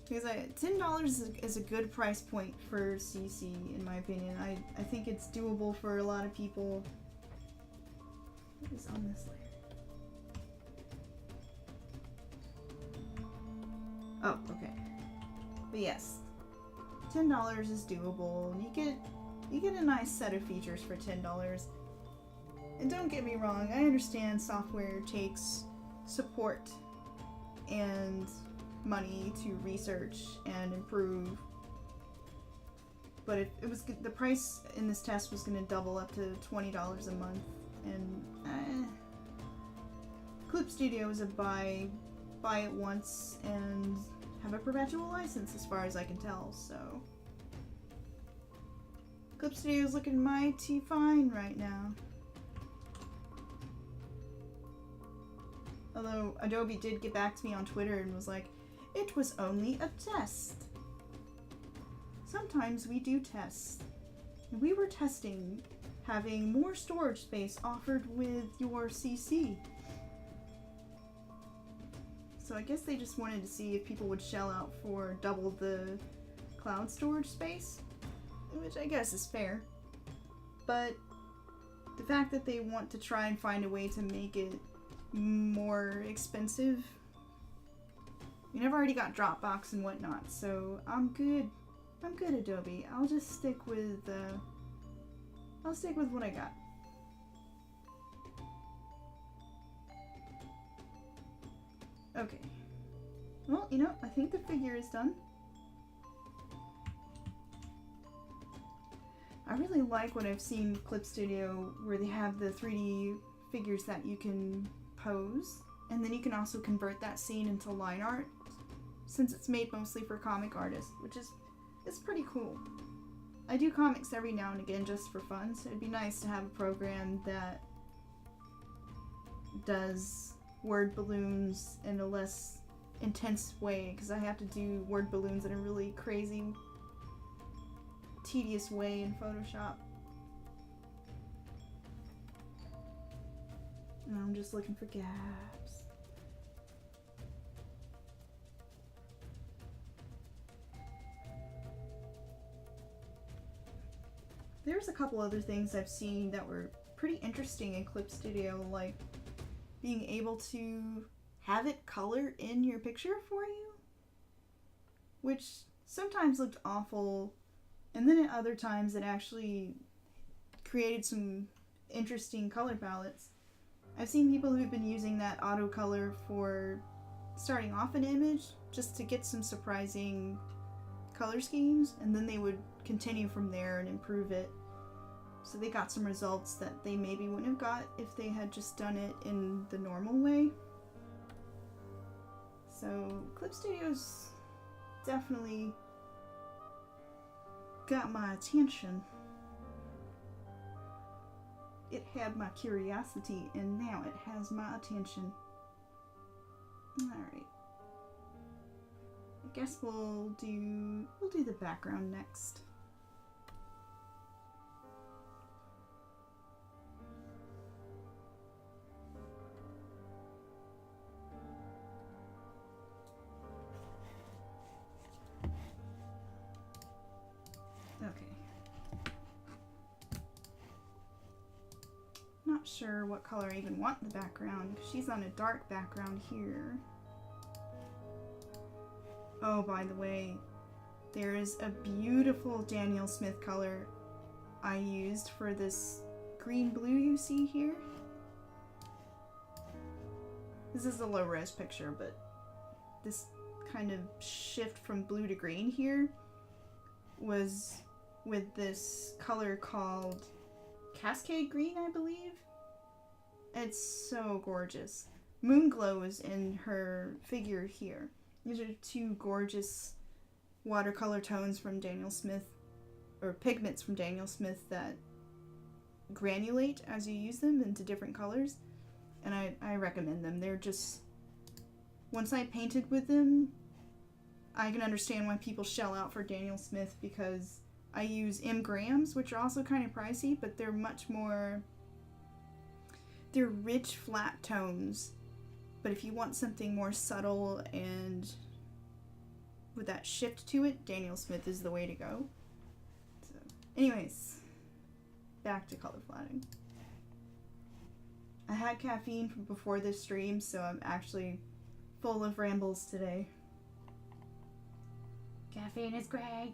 Because $10 is a good price point for CC, in my opinion. I think it's doable for a lot of people. What is on this layer? Oh, okay. But yes, $10 is doable, and you get a nice set of features for $10. And don't get me wrong, I understand software takes support and money to research and improve, but it was the price in this test was going to double up to $20 a month, and Clip Studio is a buy it once and have a perpetual license as far as I can tell. So Clip Studio is looking mighty fine right now. Although Adobe did get back to me on Twitter and was like, it was only a test. Sometimes we do tests. And we were testing having more storage space offered with your CC. So I guess they just wanted to see if people would shell out for double the cloud storage space, which I guess is fair. But the fact that they want to try and find a way to make it more expensive, you know, I've already got Dropbox and whatnot, so I'm good. I'm good, Adobe. I'll just stick with what I got. Okay. Well, you know, I think the figure is done. I really like what I've seen with Clip Studio, where they have the 3D figures that you can pose, and then you can also convert that scene into line art, since it's made mostly for comic artists, which is it's pretty cool. I do comics every now and again just for fun, so it'd be nice to have a program that does word balloons in a less intense way, because I have to do word balloons in a really crazy, tedious way in Photoshop. And I'm just looking for gaps. There's a couple other things I've seen that were pretty interesting in Clip Studio, like being able to have it color in your picture for you, which sometimes looked awful, and then at other times it actually created some interesting color palettes. I've seen people who've been using that auto color for starting off an image just to get some surprising color schemes, and then they would continue from there and improve it. So they got some results that they maybe wouldn't have got if they had just done it in the normal way. So Clip Studio's definitely got my attention. It had my curiosity, and now it has my attention. Alright. I guess we'll do the background next. Not sure what color I even want in the background. She's on a dark background here. Oh, by the way, there is a beautiful Daniel Smith color I used for this green blue you see here. This is a low res picture, but this kind of shift from blue to green here was with this color called Cascade Green, I believe. It's so gorgeous. Moonglow is in her figure here. These are two gorgeous watercolor tones from Daniel Smith, or pigments from Daniel Smith that granulate as you use them into different colors. And I recommend them. They're just, once I painted with them, I can understand why people shell out for Daniel Smith, because I use M grams, which are also kind of pricey, but they're much more, they're rich, flat tones. But if you want something more subtle and with that shift to it, Daniel Smith is the way to go. So, anyways, back to color flatting. I had caffeine from before this stream, so I'm actually full of rambles today. Caffeine is great.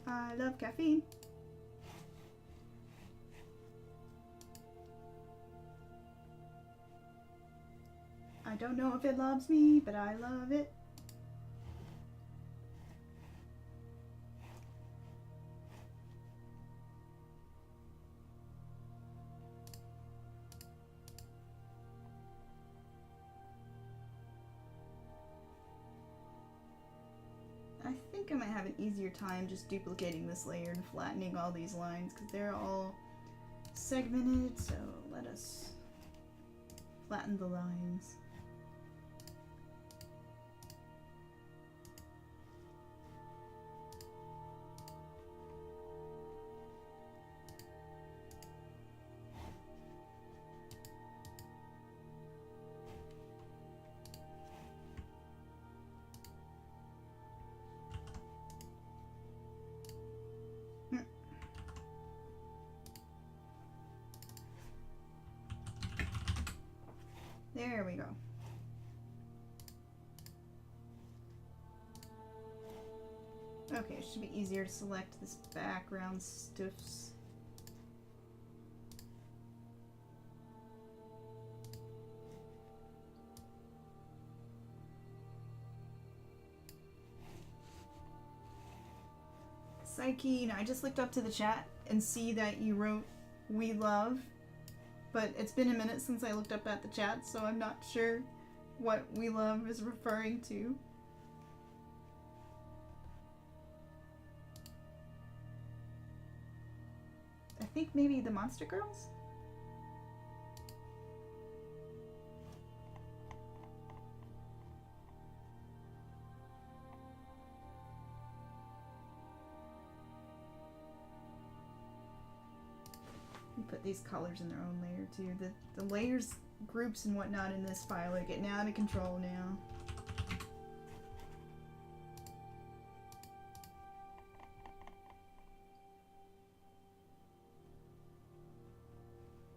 I love caffeine. I don't know if it loves me, but I love it. I think I might have an easier time just duplicating this layer and flattening all these lines because they're all segmented, so let us flatten the lines. There we go. Okay, it should be easier to select this background stuffs. Psyche, I just looked up to the chat and see that you wrote "We love," but it's been a minute since I looked up at the chat, so I'm not sure what "we love" is referring to. I think maybe the Monster Girls? Put these colors in their own layer too. The layers, groups, and whatnot in this file are getting out of control now.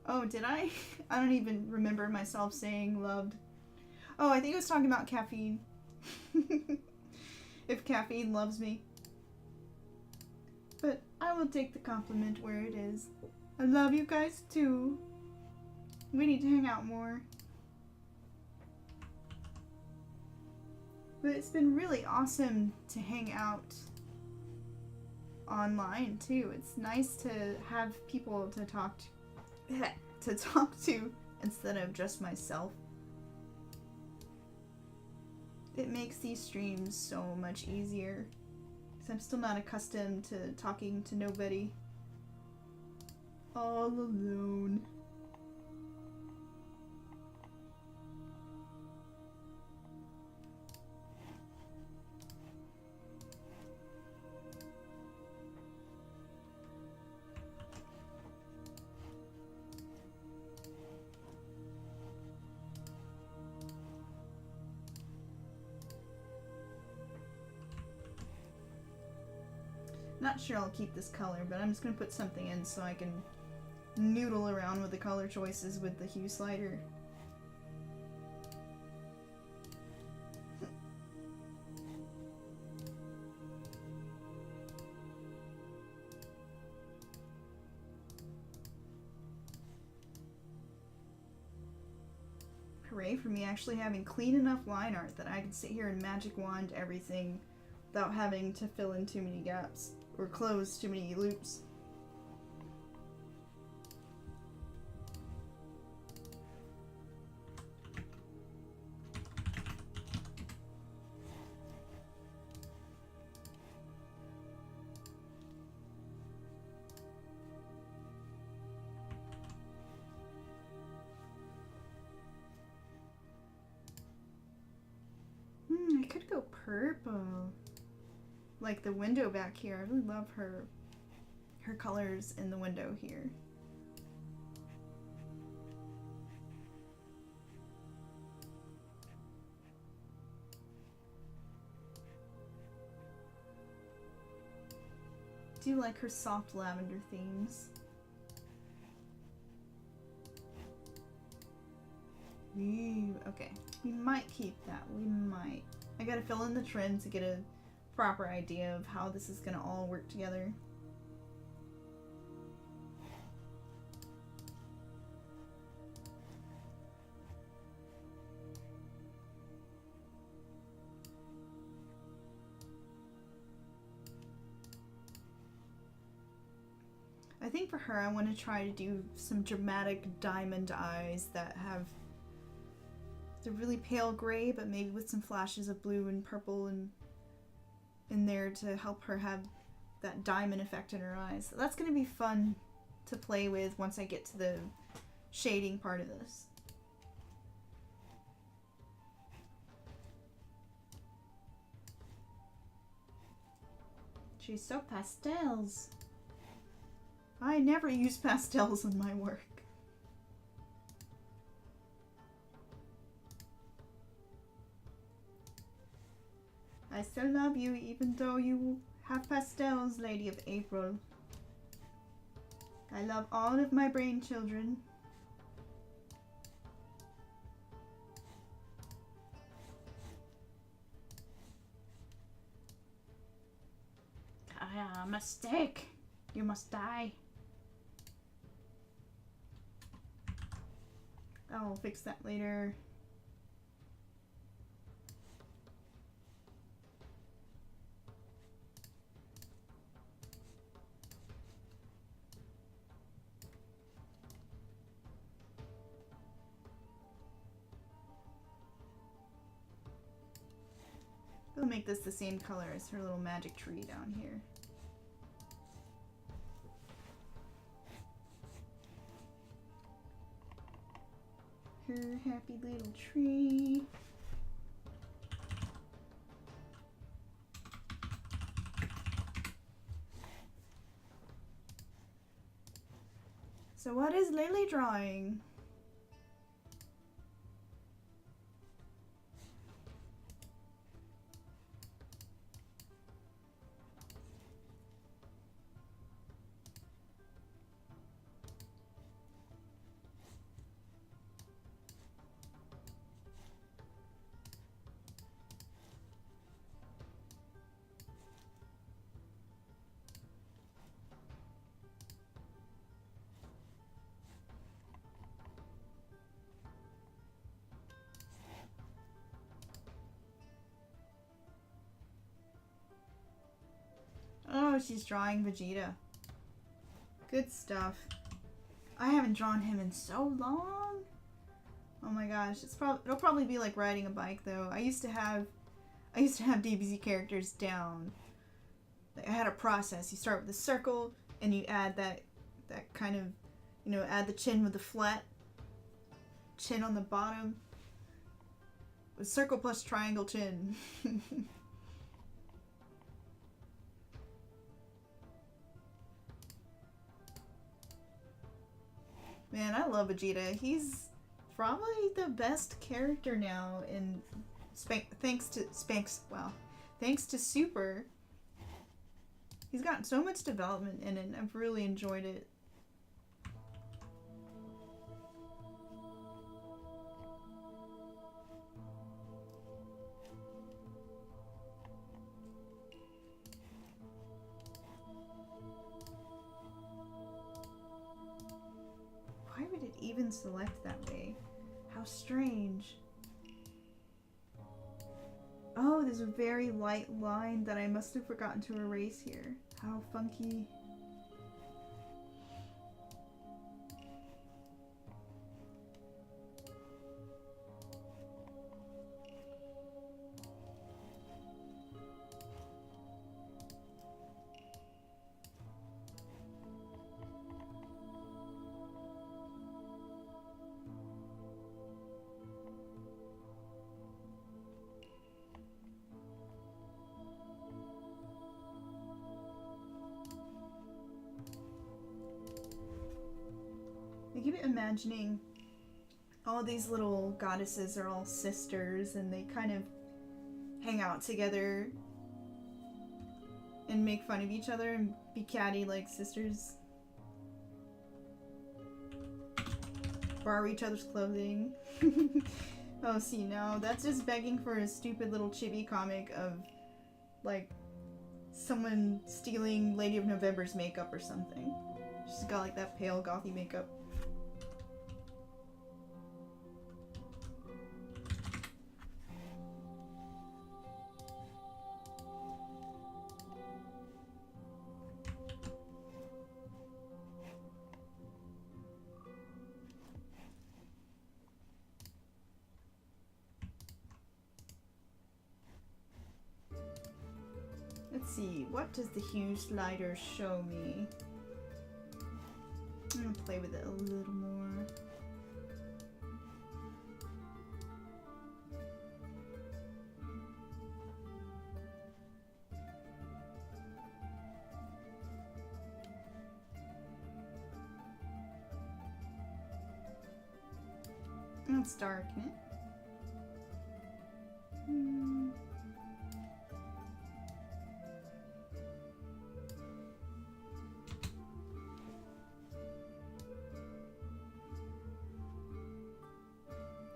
Oh, did I? I don't even remember myself saying loved. Oh, I think I was talking about caffeine. If caffeine loves me. But I will take the compliment where it is. I love you guys too. We need to hang out more. But it's been really awesome to hang out online too. It's nice to have people to talk to instead of just myself. It makes these streams so much easier because I'm still not accustomed to talking to nobody. All alone. Not sure I'll keep this color, but I'm just gonna put something in so I can noodle around with the color choices with the hue slider. Hooray for me actually having clean enough line art that I can sit here and magic wand everything without having to fill in too many gaps or close too many loops. I could go purple. Like the window back here. I really love her colors in the window here. I do like her soft lavender themes. Ooh, okay. We might keep that. We might. I gotta fill in the trim to get a proper idea of how this is gonna all work together. I think for her I want to try to do some dramatic diamond eyes that have the really pale gray but maybe with some flashes of blue and purple and in there to help her have that diamond effect in her eyes. So that's going to be fun to play with once I get to the shading part of this. She's so pastels. I never use pastels in my work. I still love you even though you have pastels, Lady of April. I love all of my brain children. Mistake. You must die. I'll fix that later. We'll make this the same color as her little magic tree down here. Her happy little tree. So what is Lily drawing? Oh, she's drawing Vegeta. Good stuff. I haven't drawn him in so long. Oh my gosh, it'll probably be like riding a bike though. I used to have DBZ characters down. I had a process. You start with a circle and you add that kind of, you know, add the chin with the flat chin on the bottom. With circle plus triangle chin. Man, I love Vegeta. He's probably the best character now in thanks to Super. He's gotten so much development in it. I've really enjoyed it. Why would it even select that way? How strange. Oh, there's a very light line that I must have forgotten to erase here. How funky. I keep imagining all these little goddesses are all sisters and they kind of hang out together and make fun of each other and be catty like sisters. Borrow each other's clothing. Oh, see, no, that's just begging for a stupid little chibi comic of, like, someone stealing Lady of November's makeup or something. She's got, like, that pale gothy makeup. see. What does the hue slider show me? I'm gonna play with it a little more. Let's darken it.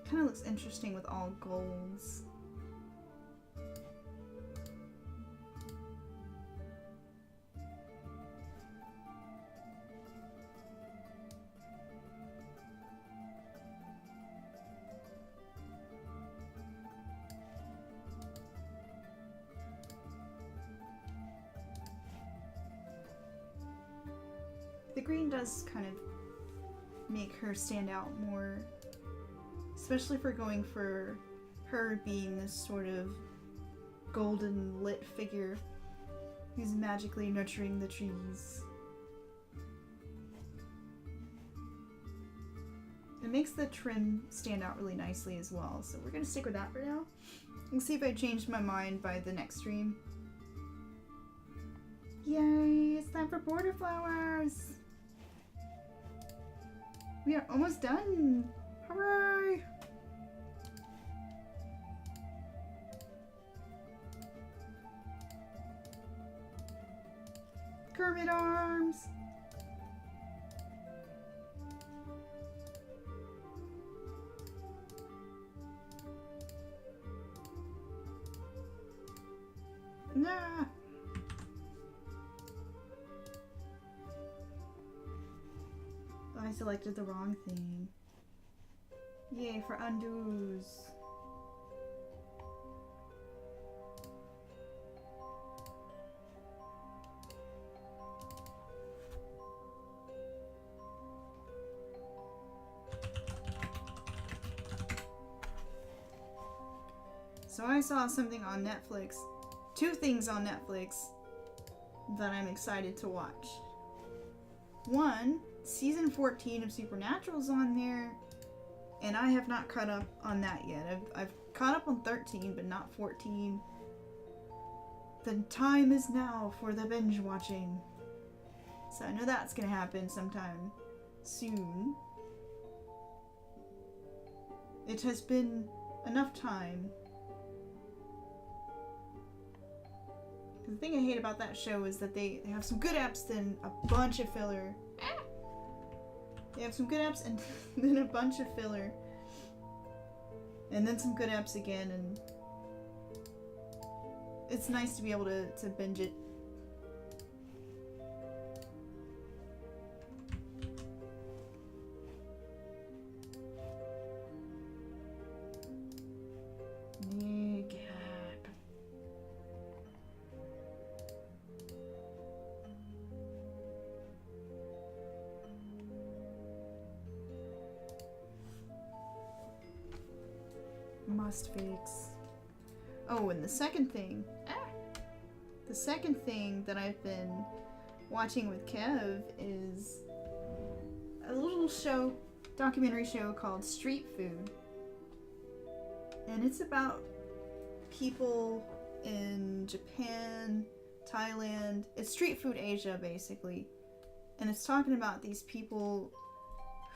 Kind of looks interesting with all golds. The green does kind of make her stand out more, especially for going for her being this sort of golden lit figure who's magically nurturing the trees. It makes the trim stand out really nicely as well, so we're gonna stick with that for now. And see if I changed my mind by the next stream. Yay! It's time for border flowers! We are almost done! Hooray! Kermit arms! Nah! I selected the wrong thing. Yay for undos. So I saw something on Netflix, two things on Netflix that I'm excited to watch. One, season 14 of Supernatural's on there, and I have not caught up on that yet. I've caught up on 13, but not 14. The time is now for the binge watching. So I know that's gonna happen sometime soon. It has been enough time. The thing I hate about that show is that they have some good eps, then a bunch of filler. They have some good eps and then a bunch of filler. And then some good eps again, and it's nice to be able to binge it. Must fix. Oh, and the second thing that I've been watching with Kev is a little show, documentary show called Street Food. And it's about people in Japan, Thailand. It's Street Food Asia, basically. And it's talking about these people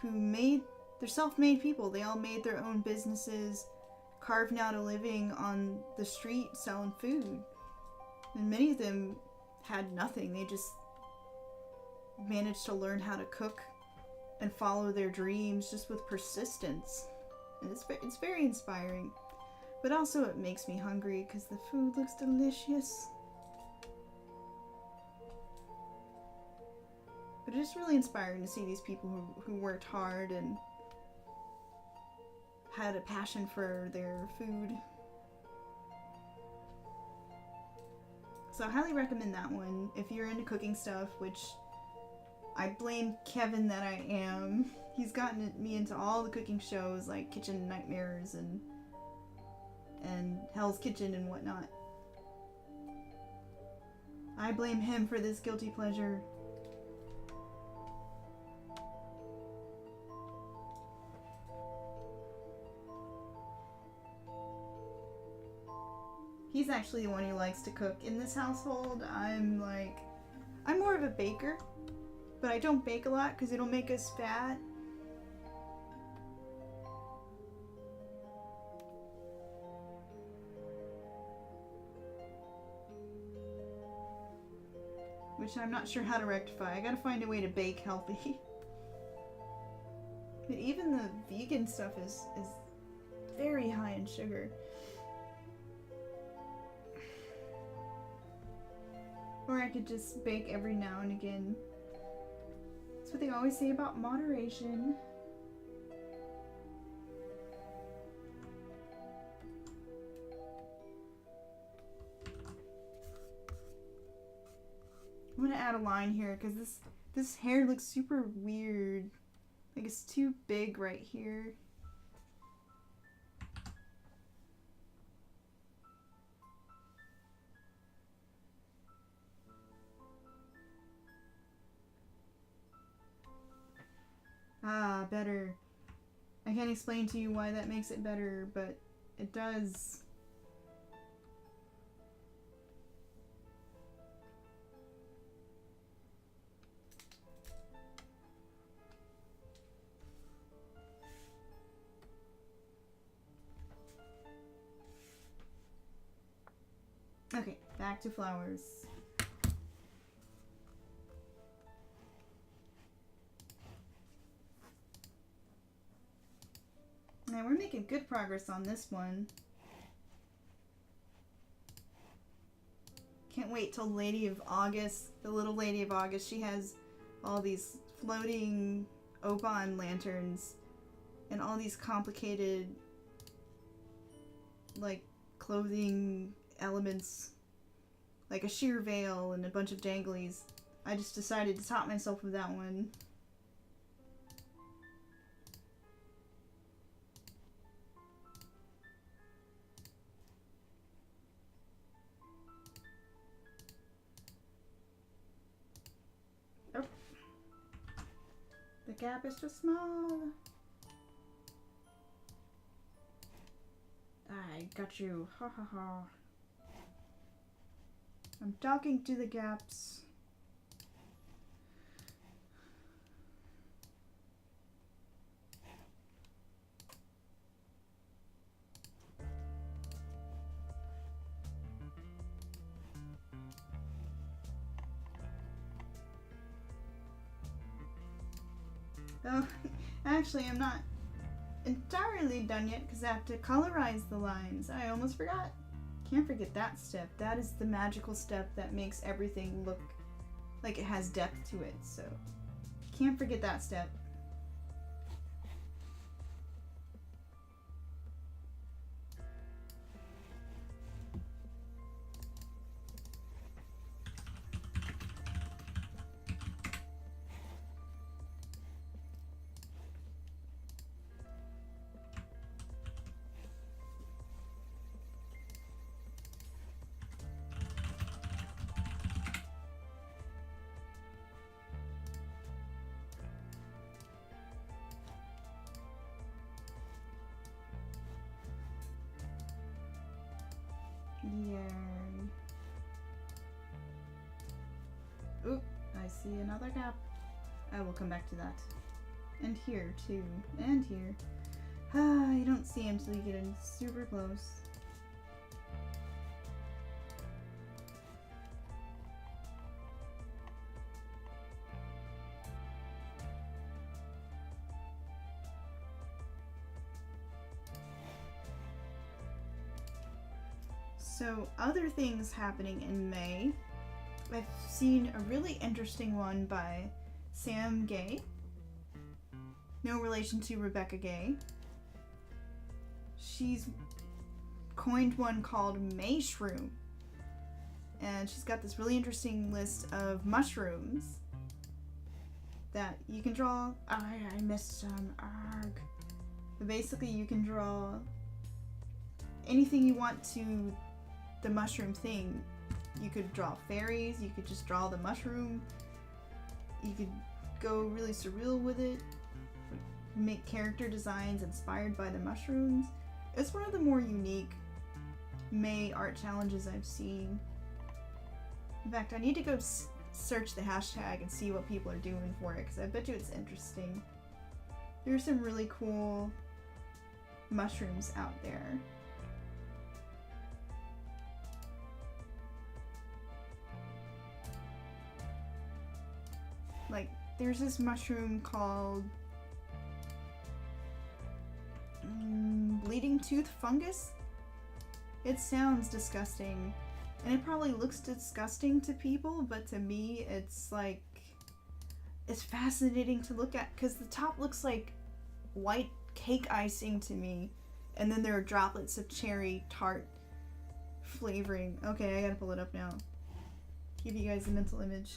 who they're self-made people. They all made their own businesses, carving out a living on the street selling food. And many of them had nothing. They just managed to learn how to cook and follow their dreams just with persistence. And it's very inspiring. But also it makes me hungry because the food looks delicious. But it's just really inspiring to see these people who worked hard and had a passion for their food. So I highly recommend that one if you're into cooking stuff, which I blame Kevin that I am. He's gotten me into all the cooking shows like Kitchen Nightmares and Hell's Kitchen and whatnot. I blame him for this guilty pleasure. He's actually the one who likes to cook in this household. I'm more of a baker, but I don't bake a lot because it'll make us fat. Which I'm not sure how to rectify. I gotta find a way to bake healthy. But even the vegan stuff is very high in sugar. Or I could just bake every now and again. That's what they always say about moderation. I'm gonna add a line here because this hair looks super weird. Like it's too big right here. Ah, better. I can't explain to you why that makes it better, but it does. Okay, back to flowers. Now we're making good progress on this one. Can't wait till Lady of August, the little Lady of August. She has all these floating Oban lanterns and all these complicated, like, clothing elements, like a sheer veil and a bunch of danglies. I just decided to top myself with that one. Oh. The gap is too small. I got you. Ha ha ha. I'm talking to the gaps. Oh, actually, I'm not entirely done yet because I have to colorize the lines. I almost forgot. Can't forget that step. That is the magical step that makes everything look like it has depth to it. So, can't forget that step. Yay. Oop, I see another gap. I will come back to that. And here, too. And here. Ah, you don't see him until you get in super close. So, other things happening in May. I've seen a really interesting one by Sam Gay. No relation to Rebecca Gay. She's coined one called Mayshroom. And she's got this really interesting list of mushrooms that you can draw. I missed some. Arg. But basically, you can draw anything you want to the mushroom thing. You could draw fairies, you could just draw the mushroom, you could go really surreal with it, make character designs inspired by the mushrooms. It's one of the more unique May art challenges I've seen. In fact, I need to go search the hashtag and see what people are doing for it, because I bet you it's interesting. There's some really cool mushrooms out there. Like, there's this mushroom called bleeding tooth fungus. It sounds disgusting, and it probably looks disgusting to people, but to me it's like, it's fascinating to look at, because the top looks like white cake icing to me, and then there are droplets of cherry tart flavoring. Okay, I gotta pull it up now. Give you guys a mental image.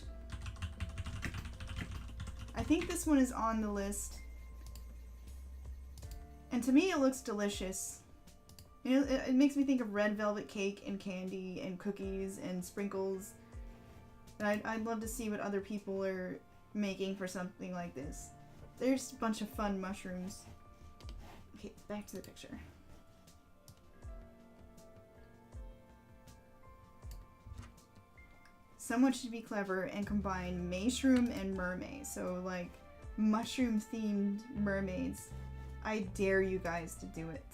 I think this one is on the list. And to me, it looks delicious. You know, it makes me think of red velvet cake and candy and cookies and sprinkles. And I'd love to see what other people are making for something like this. There's a bunch of fun mushrooms. Okay, back to the picture. Someone should be clever and combine mushroom and mermaid. So, like, mushroom-themed mermaids. I dare you guys to do it.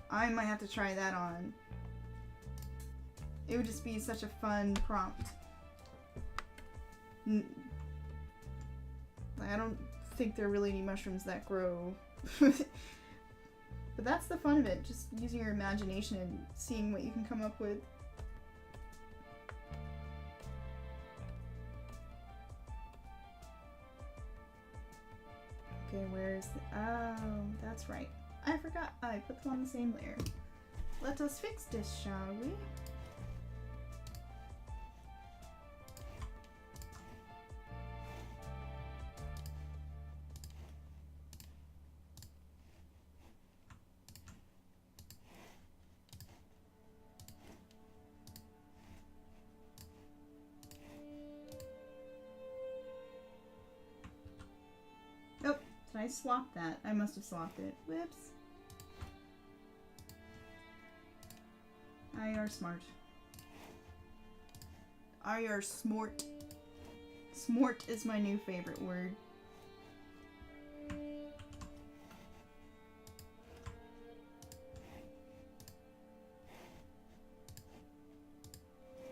I might have to try that on. It would just be such a fun prompt. I don't think there are really any mushrooms that grow. But that's the fun of it, just using your imagination and seeing what you can come up with. Okay, where's the... Oh, that's right. I forgot. I put them on the same layer. Let us fix this, shall we? I swapped that. I must have swapped it. Whoops. I are smart. I are smart. Smart is my new favorite word.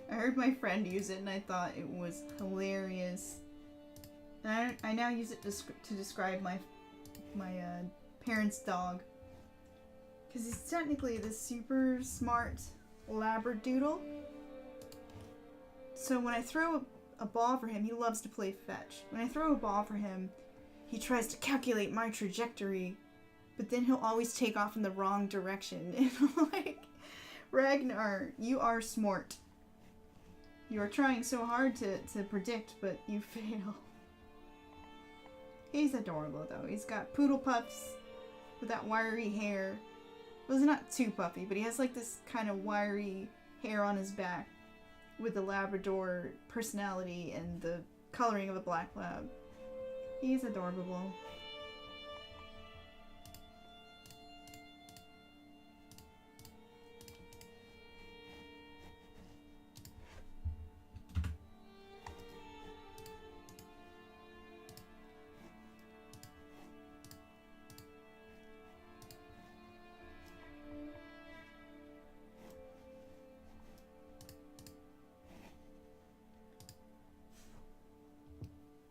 I heard my friend use it and I thought it was hilarious. And I now use it to describe my parents' dog. Because he's technically this super smart labradoodle. So when I throw a ball for him, he loves to play fetch. When I throw a ball for him, he tries to calculate my trajectory, but then he'll always take off in the wrong direction. And I'm like, Ragnar, you are smart. You are trying so hard to predict, but you fail. He's adorable though. He's got poodle puffs with that wiry hair. Well, it's not too puffy, but he has like this kind of wiry hair on his back with the Labrador personality and the coloring of a black lab. He's adorable.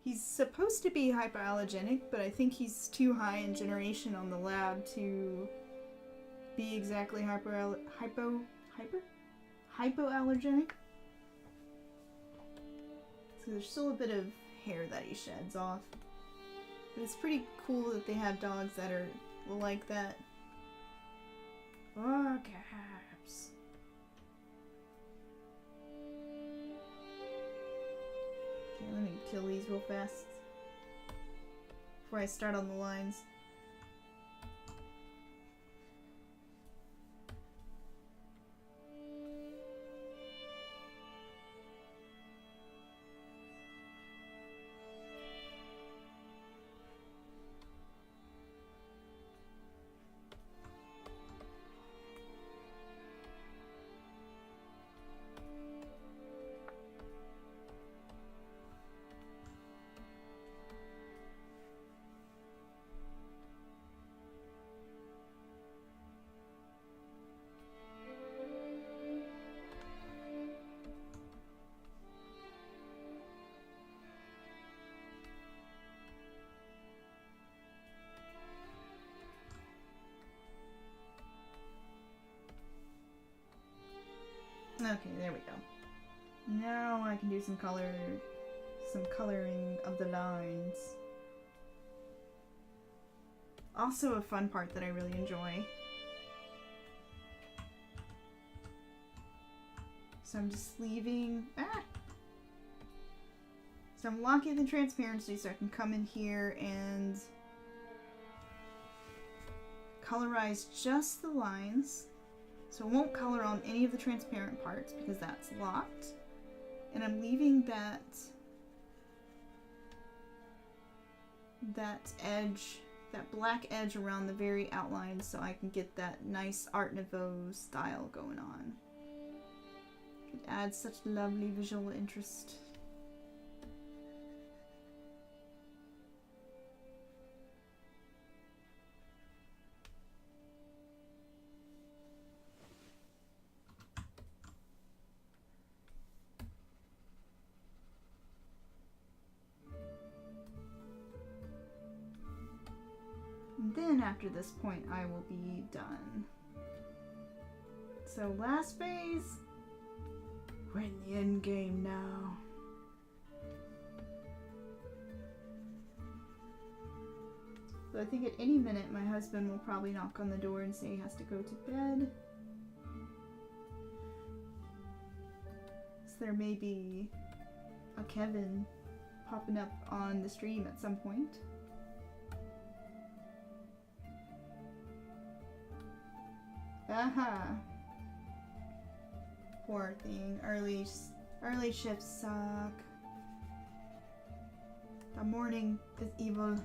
He's supposed to be hypoallergenic, but I think he's too high in generation on the lab to be exactly hypoallergenic. So there's still a bit of hair that he sheds off. But it's pretty cool that they have dogs that are like that. Oh, caps. Okay, let me kill these real fast before I start on the lines. Okay, there we go. Now I can do some coloring of the lines. Also a fun part that I really enjoy. So I'm just leaving... So I'm locking the transparency so I can come in here and colorize just the lines. So it won't color on any of the transparent parts because that's locked. And I'm leaving that edge, that black edge around the very outline so I can get that nice Art Nouveau style going on. It adds such lovely visual interest. And then after this point, I will be done. So last phase, we're in the end game now. So I think at any minute my husband will probably knock on the door and say he has to go to bed. So there may be a Kevin popping up on the stream at some point. Aha! Poor thing. Early shifts suck. The morning is evil.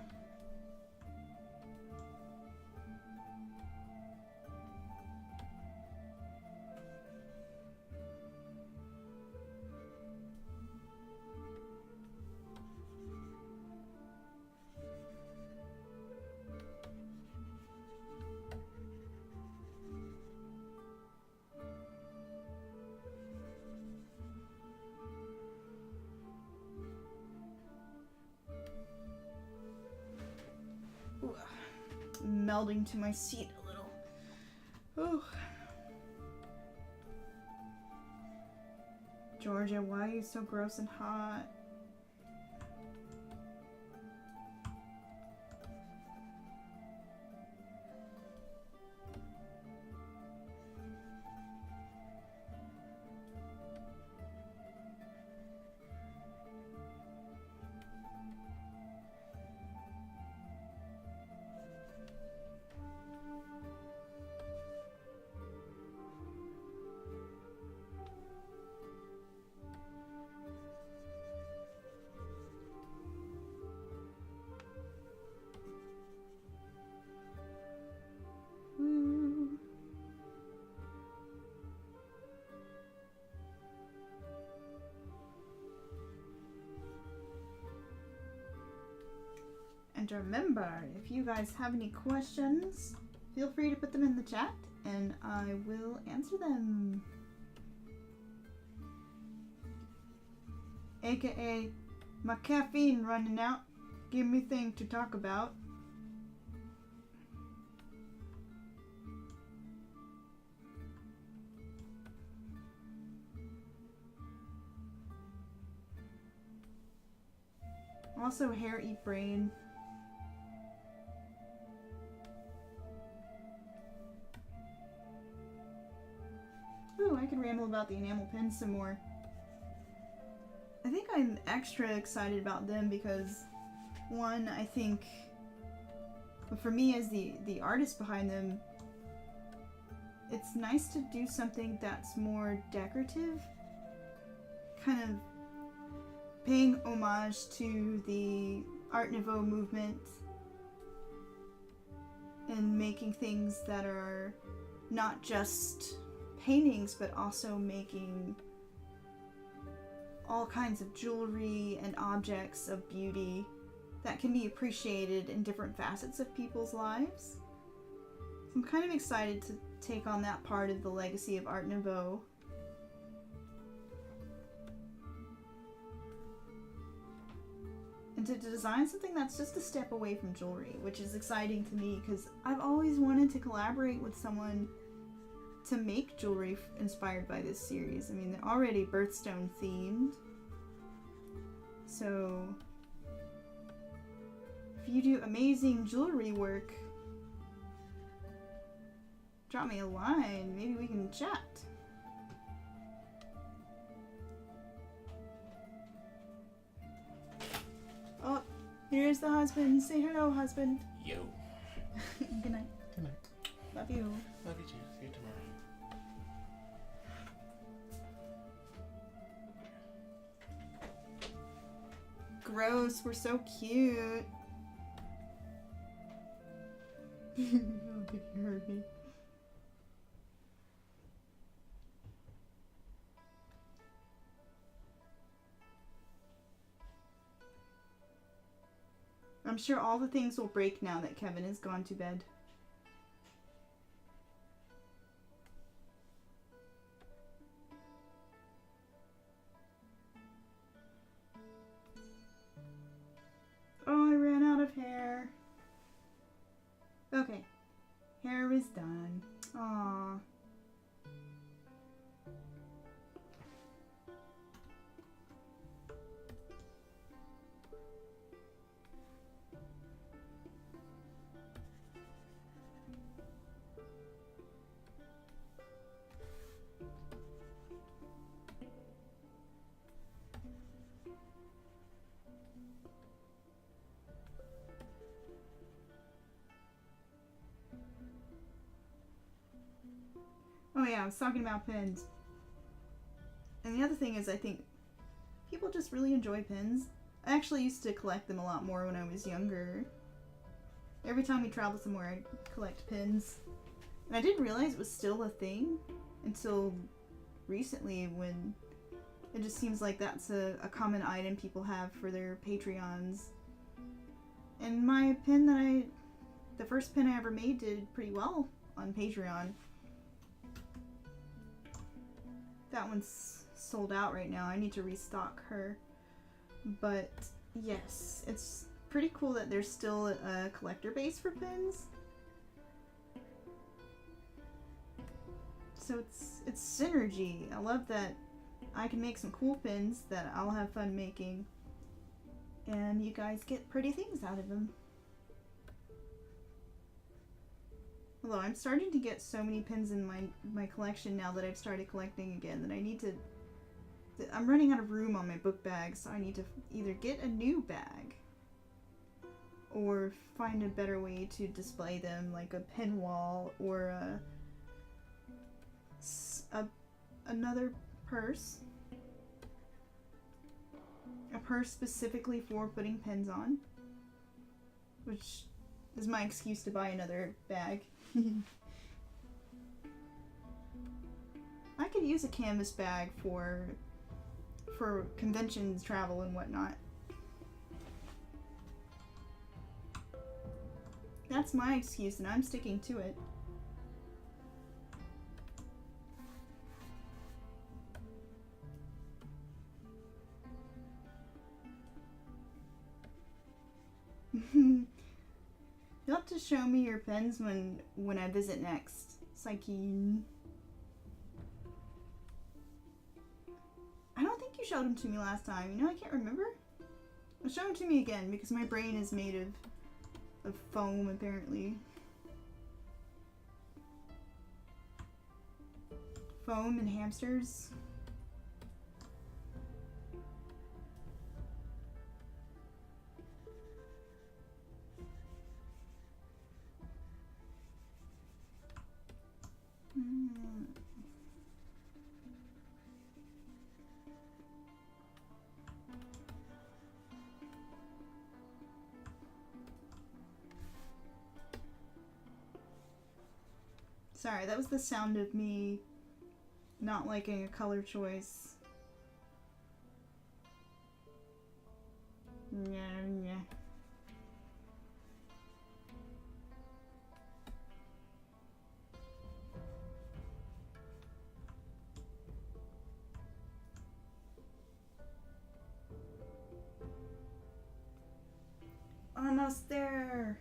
Melding to my seat a little. Ooh. Georgia, why are you so gross and hot? And remember, if you guys have any questions, feel free to put them in the chat and I will answer them. AKA, my caffeine running out. Give me things to talk about. Also, hair eat brain. Ooh, I can ramble about the enamel pins some more. I think I'm extra excited about them because, one, I think, for me as the artist behind them, it's nice to do something that's more decorative, kind of paying homage to the Art Nouveau movement and making things that are not just paintings, but also making all kinds of jewelry and objects of beauty that can be appreciated in different facets of people's lives. So I'm kind of excited to take on that part of the legacy of Art Nouveau. And to design something that's just a step away from jewelry, which is exciting to me because I've always wanted to collaborate with someone to make jewelry inspired by this series. I mean, they're already birthstone themed. So, if you do amazing jewelry work, drop me a line. Maybe we can chat. Oh, here's the husband. Say hello, husband. Yo. Good night. Good night. Love you. Love you too. See you tomorrow. Gross, we're so cute. I don't think you heard me. I'm sure all the things will break now that Kevin has gone to bed. Oh, I ran out of hair. Okay. Hair is done. Aww. Oh yeah, I was talking about pins. And the other thing is, I think people just really enjoy pins. I actually used to collect them a lot more when I was younger. Every time we travel somewhere, I'd collect pins. And I didn't realize it was still a thing until recently, when it just seems like that's a common item people have for their Patreons. And my pin that the first pin I ever made did pretty well on Patreon. That one's sold out right now. I need to restock her. But yes, it's pretty cool that there's still a collector base for pins. So it's synergy. I love that I can make some cool pins that I'll have fun making. And you guys get pretty things out of them. Although I'm starting to get so many pins in my collection now that I've started collecting again that I need to... I'm running out of room on my book bag, so I need to either get a new bag or find a better way to display them, like a pin wall or another purse. A purse specifically for putting pins on, which is my excuse to buy another bag. I could use a canvas bag for conventions, travel, and whatnot. That's my excuse, and I'm sticking to it. You'll have to show me your pens when I visit next, Psyche. I don't think you showed them to me last time. You know, I can't remember. Well, show them to me again, because my brain is made of foam, apparently. Foam and hamsters. Sorry, that was the sound of me not liking a color choice. Yeah. Almost there.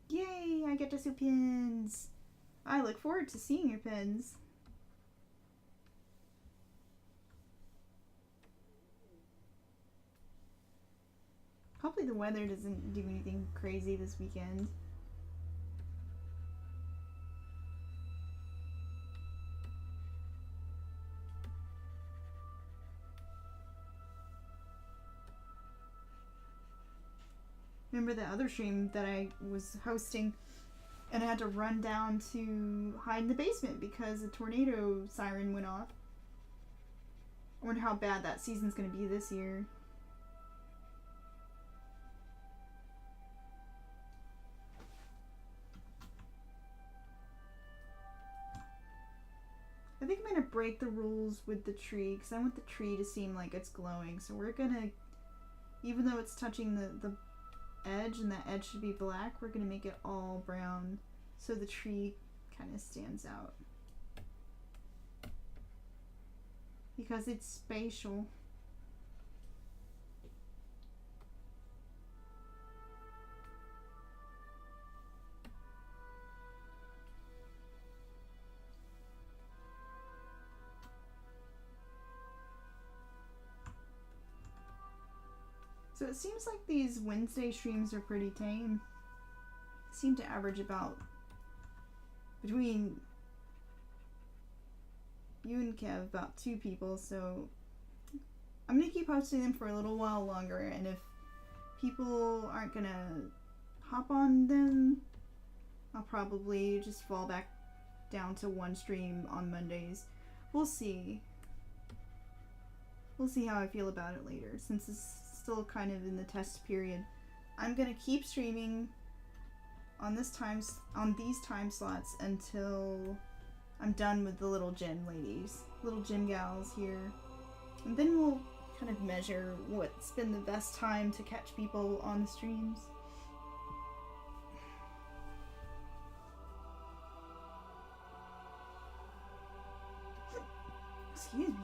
Yay, I get to see pins. I look forward to seeing your pins. Hopefully the weather doesn't do anything crazy this weekend. Remember the other stream that I was hosting and I had to run down to hide in the basement because a tornado siren went off. I wonder how bad that season's gonna be this year. I think I'm gonna break the rules with the tree because I want the tree to seem like it's glowing. So we're gonna, even though it's touching the edge and that edge should be black, we're gonna make it all brown so the tree kind of stands out because it's spatial. So it seems like these Wednesday streams are pretty tame. Seem to average about between you and Kev about 2 people, so I'm gonna keep hosting them for a little while longer, and if people aren't gonna hop on them, I'll probably just fall back down to 1 stream on Mondays. We'll see. We'll see how I feel about it later, since it's still kind of in the test period. I'm gonna keep streaming on these time slots until I'm done with the little gym ladies, little gym gals here, and then we'll kind of measure what's been the best time to catch people on the streams. Excuse me.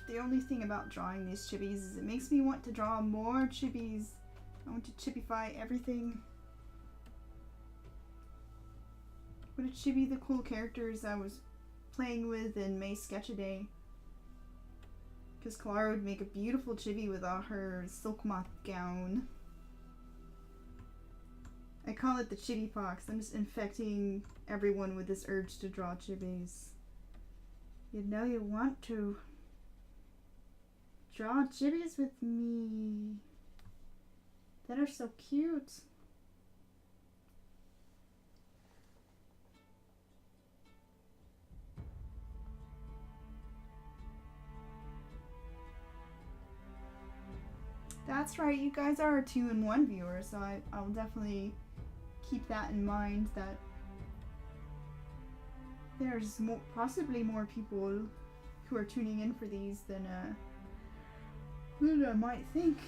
The only thing about drawing these chibis is it makes me want to draw more chibis. I want to chibify everything. What a chibi the cool characters I was playing with in May Sketch-A-Day. Because Clara would make a beautiful chibi without her silk moth gown. I call it the chibi pox. I'm just infecting everyone with this urge to draw chibis. You know you want to. Draw chibis with me. That are so cute. That's right, you guys are a 2-in-1 viewer, so I'll definitely keep that in mind, that there's possibly more people who are tuning in for these than I might think.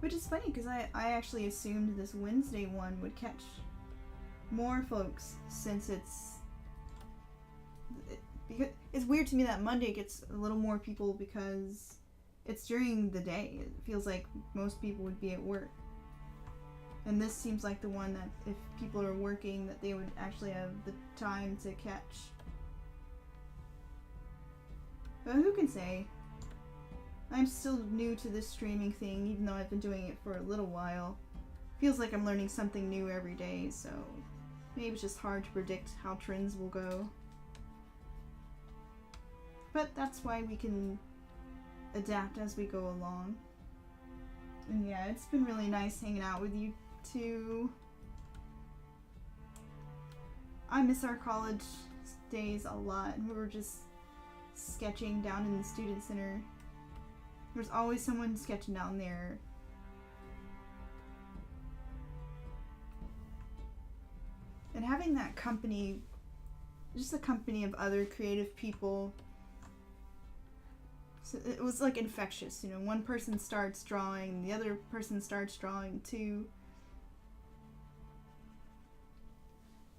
Which is funny because I actually assumed this Wednesday one would catch more folks, since because it's weird to me that Monday gets a little more people because it's during the day. It feels like most people would be at work. And this seems like the one that if people are working, that they would actually have the time to catch. But who can say? I'm still new to this streaming thing, even though I've been doing it for a little while. Feels like I'm learning something new every day, so maybe it's just hard to predict how trends will go. But that's why we can adapt as we go along. And yeah, it's been really nice hanging out with you two. I miss our college days a lot. We were just sketching down in the student center. There's always someone sketching down there. And having that company, just a company of other creative people, so it was like infectious, you know, one person starts drawing, the other person starts drawing too.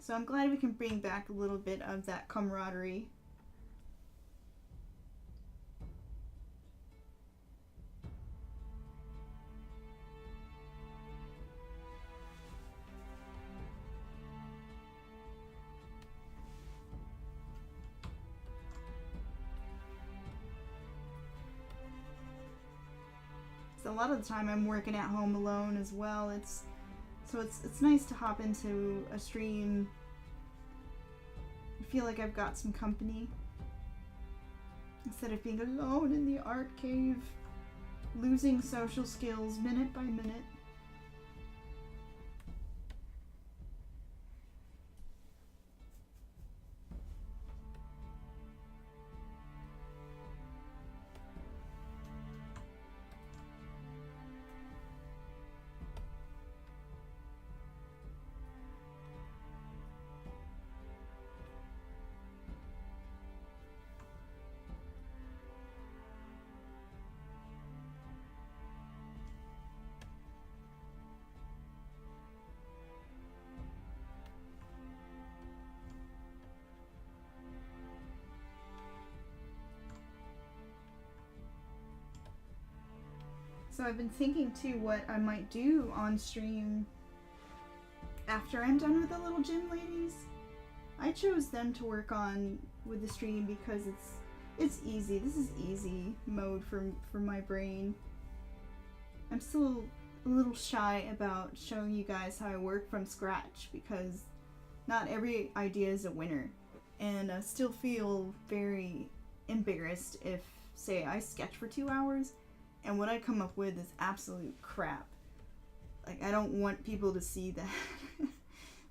So I'm glad we can bring back a little bit of that camaraderie. So a lot of the time I'm working at home alone as well. It's nice to hop into a stream. I feel like I've got some company instead of being alone in the art cave, losing social skills minute by minute. So I've been thinking too what I might do on stream after I'm done with the little gym ladies. I chose them to work on with the stream because it's easy. This is easy mode for my brain. I'm still a little shy about showing you guys how I work from scratch because not every idea is a winner. And I still feel very embarrassed if, say, I sketch for 2 hours and what I come up with is absolute crap. Like, I don't want people to see that.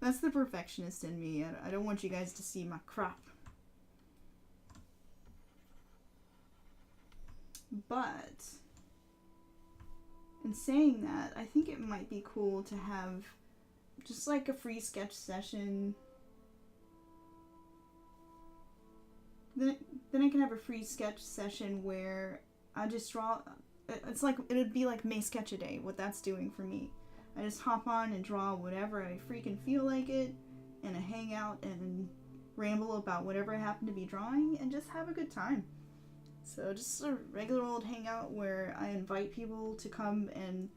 That's the perfectionist in me. I don't want you guys to see my crap. But in saying that, I think it might be cool to have just like a free sketch session. Then I can have a free sketch session where I just draw. It's like, it'd be like May Sketch a Day, what that's doing for me. I just hop on and draw whatever I freaking feel like it, and I hang out and ramble about whatever I happen to be drawing, and just have a good time. So just a regular old hangout where I invite people to come and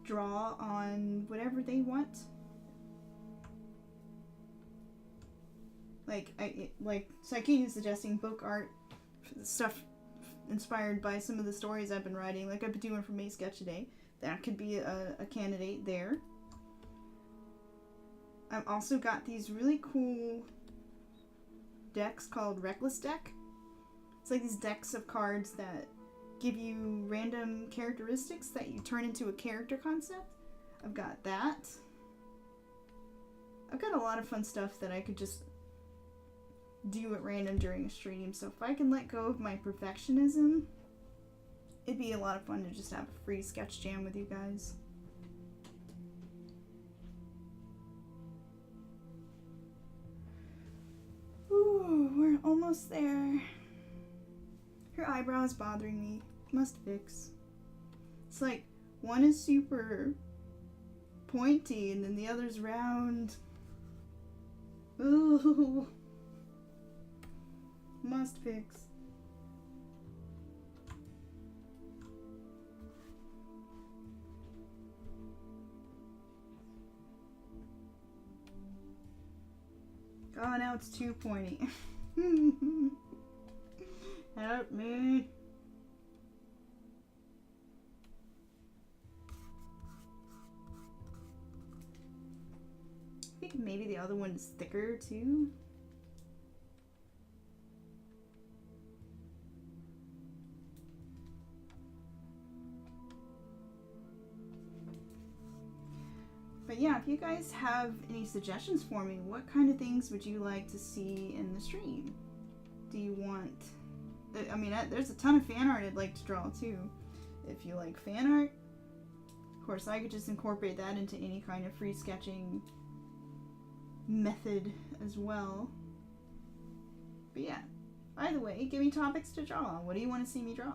draw on whatever they want. Like Saikine is suggesting book art stuff inspired by some of the stories I've been writing, like I've been doing for May Sketch a Day. That could be a candidate there. I've also got these really cool decks called Reckless Deck. It's like these decks of cards that give you random characteristics that you turn into a character concept. I've got that. I've got a lot of fun stuff that I could just do at random during a stream. So if I can let go of my perfectionism, it'd be a lot of fun to just have a free sketch jam with you guys. Ooh, we're almost there. Her eyebrow is bothering me. Must fix. It's like one is super pointy and then the other's round. Ooh. Must fix. Oh, now it's too pointy. Help me. I think maybe the other one's thicker too. But yeah, if you guys have any suggestions for me, what kind of things would you like to see in the stream? Do you want... I mean, there's a ton of fan art I'd like to draw too. If you like fan art, of course I could just incorporate that into any kind of free sketching method as well. But yeah, by the way, give me topics to draw. What do you want to see me draw?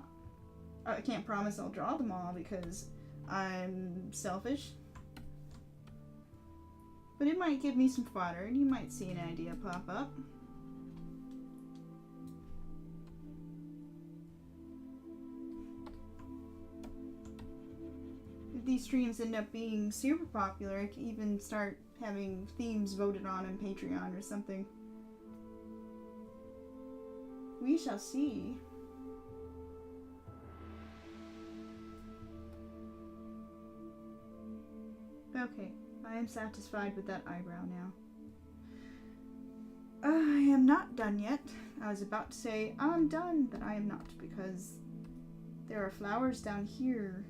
I can't promise I'll draw them all because I'm selfish. But it might give me some fodder, and you might see an idea pop up. If these streams end up being super popular, I can even start having themes voted on Patreon or something. We shall see. Okay, I am satisfied with that eyebrow now. I am not done yet. I was about to say I'm done, but I am not, because there are flowers down here.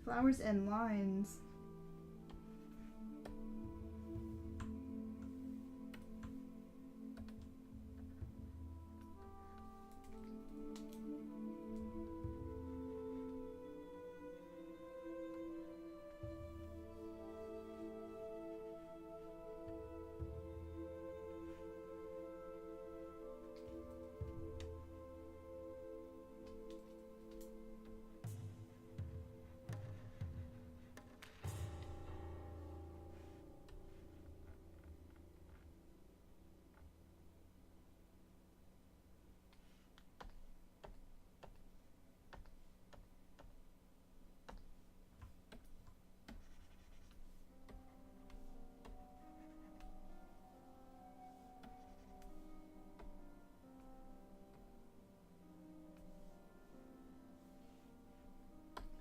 Flowers and lines.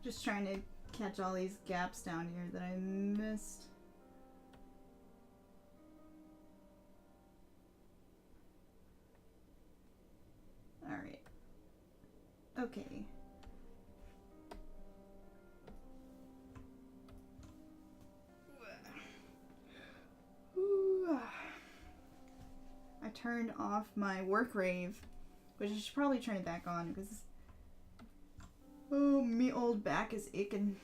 Just trying to catch all these gaps down here that I missed. Alright. Okay. I turned off my work rave, which I should probably turn it back on because oh, me old back is aching.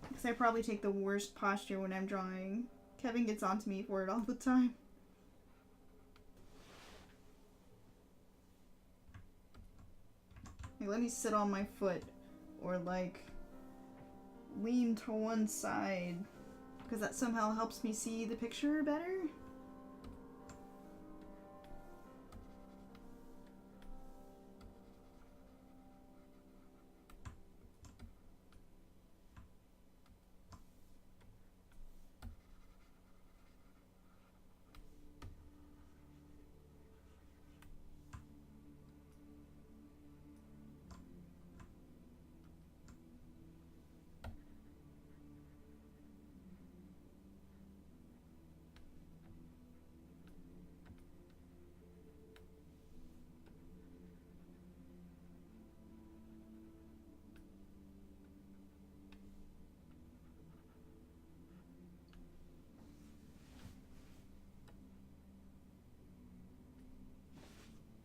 Because I probably take the worst posture when I'm drawing. Kevin gets onto me for it all the time. Like, let me sit on my foot or like lean to one side because that somehow helps me see the picture better.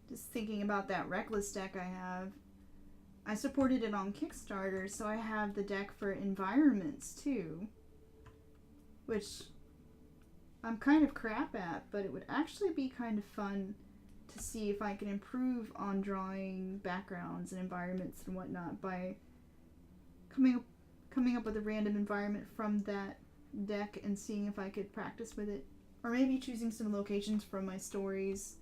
Just thinking about that Reckless deck I have. I supported it on Kickstarter, so I have the deck for environments too. Which I'm kind of crap at, but it would actually be kind of fun to see if I can improve on drawing backgrounds and environments and whatnot by coming up with a random environment from that deck and seeing if I could practice with it. Or maybe choosing some locations from my stories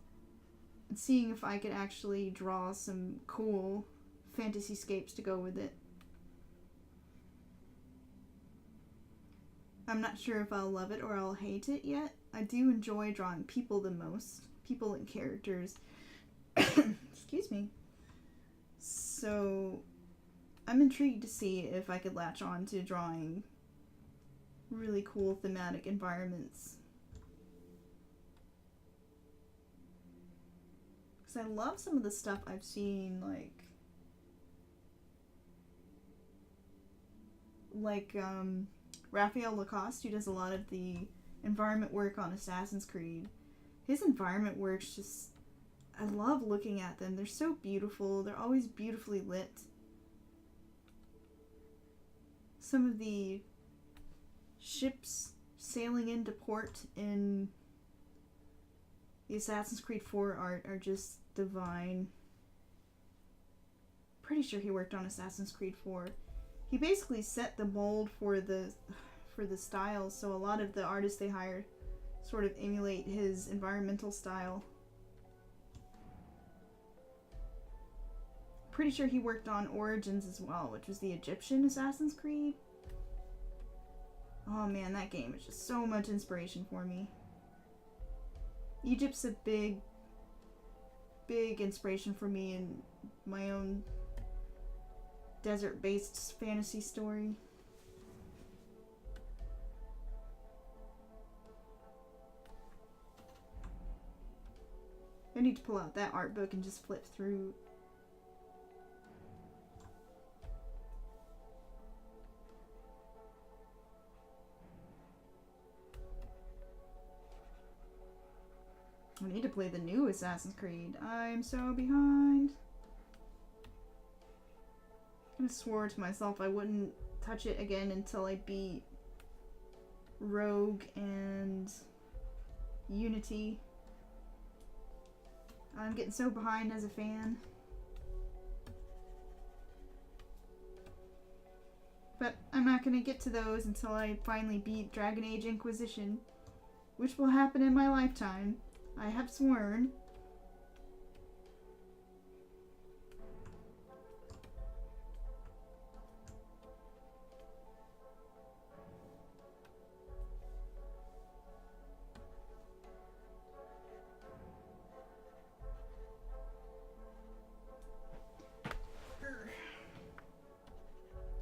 and seeing if I could actually draw some cool fantasy-scapes to go with it. I'm not sure if I'll love it or I'll hate it yet. I do enjoy drawing people the most. People and characters. Excuse me. So I'm intrigued to see if I could latch on to drawing really cool thematic environments. I love some of the stuff I've seen, like Raphael Lacoste, who does a lot of the environment work on Assassin's Creed. His environment works just, I love looking at them. They're so beautiful. They're always beautifully lit. Some of the ships sailing into port in the Assassin's Creed 4 art are just divine. Pretty sure he worked on Assassin's Creed 4. He basically set the mold for the style, so a lot of the artists they hired sort of emulate his environmental style. Pretty sure he worked on Origins as well, which was the Egyptian Assassin's Creed. Oh man, that game is just so much inspiration for me. Egypt's a big inspiration for me in my own desert-based fantasy story. I need to pull out that art book and just flip through. I need to play the new Assassin's Creed. I'm so behind. I swore to myself I wouldn't touch it again until I beat Rogue and Unity. I'm getting so behind as a fan. But I'm not going to get to those until I finally beat Dragon Age Inquisition, which will happen in my lifetime. I have sworn.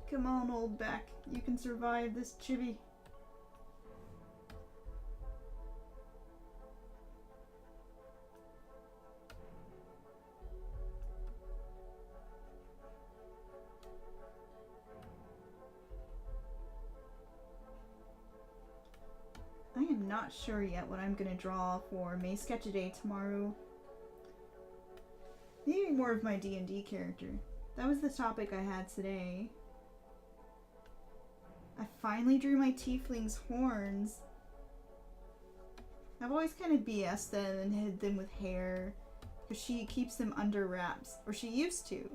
Come on, old back. You can survive this chibi. I am not sure yet what I'm gonna draw for May Sketch-A-Day tomorrow. Maybe more of my D&D character. That was the topic I had today. I finally drew my tiefling's horns. I've always kind of BS'd them and hid them with hair, because she keeps them under wraps, or she used to.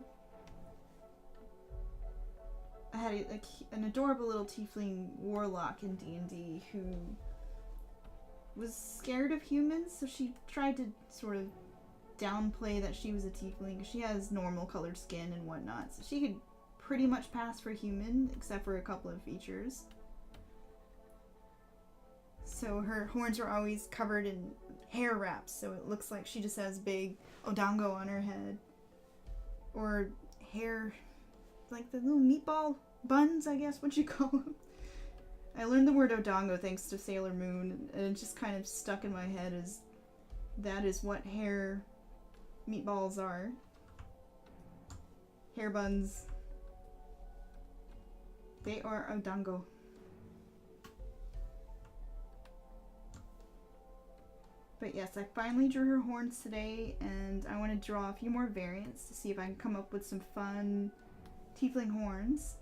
I had an adorable little tiefling warlock in D&D who was scared of humans, so she tried to sort of downplay that she was a tiefling. She has normal colored skin and whatnot, so she could pretty much pass for human, except for a couple of features. So her horns are always covered in hair wraps, so it looks like she just has big odango on her head. Or hair, like the little meatball buns, I guess, what you call them. I learned the word odango thanks to Sailor Moon, and it just kind of stuck in my head as that is what hair meatballs are. Hair buns. They are odango. But yes, I finally drew her horns today, and I want to draw a few more variants to see if I can come up with some fun tiefling horns.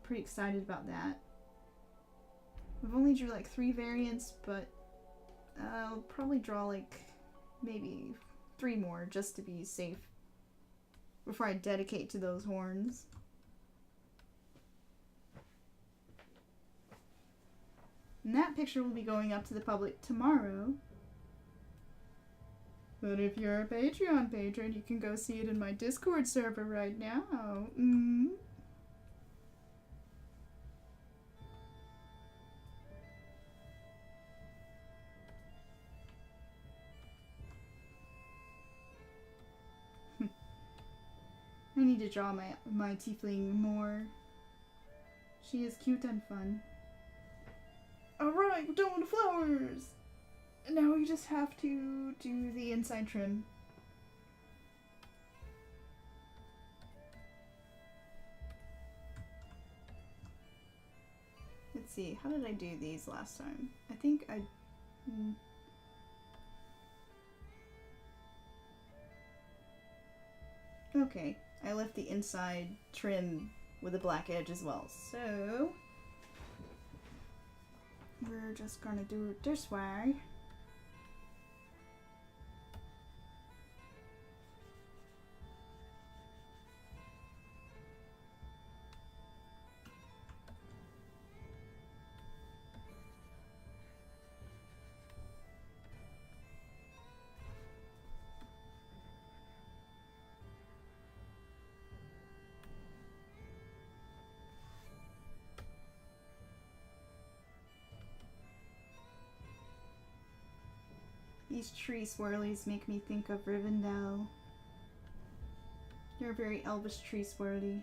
Pretty excited about that. I've only drew like 3 variants, but I'll probably draw like maybe 3 more just to be safe before I dedicate to those horns. And that picture will be going up to the public tomorrow. But if you're a Patreon patron, you can go see it in my Discord server right now. I need to draw my tiefling more. She is cute and fun. Alright, we're done with the flowers! And now we just have to do the inside trim. Let's see, how did I do these last time? I think I... Okay, I left the inside trim with a black edge as well, so... we're just gonna do it this way. These tree swirlies make me think of Rivendell. You're a very elvish tree swirly.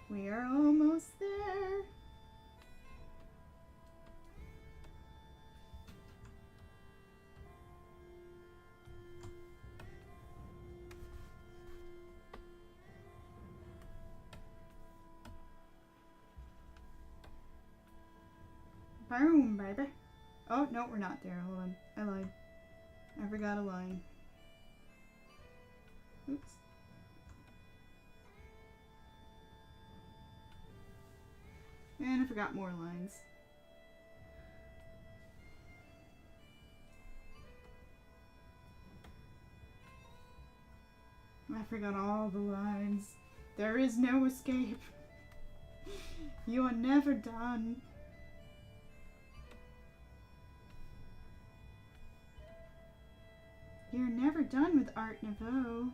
We are almost there. Boom, baby. Oh, no, we're not there. Hold on. I lied. I forgot a line. Oops. And I forgot more lines. I forgot all the lines. There is no escape. You are never done. You're never done with Art Nouveau.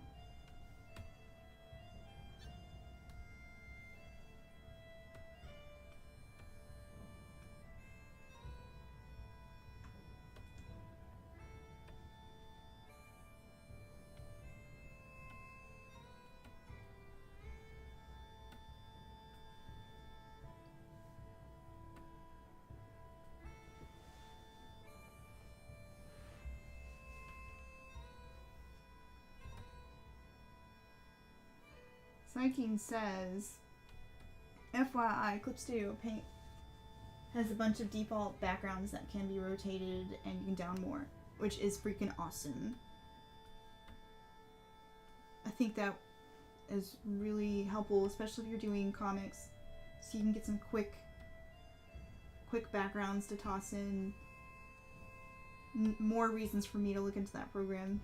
Psyking says, FYI, Clip Studio Paint has a bunch of default backgrounds that can be rotated and you can down more, which is freaking awesome. I think that is really helpful, especially if you're doing comics, so you can get some quick backgrounds to toss in. More reasons for me to look into that program.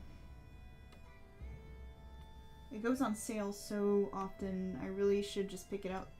It goes on sale so often, I really should just pick it up.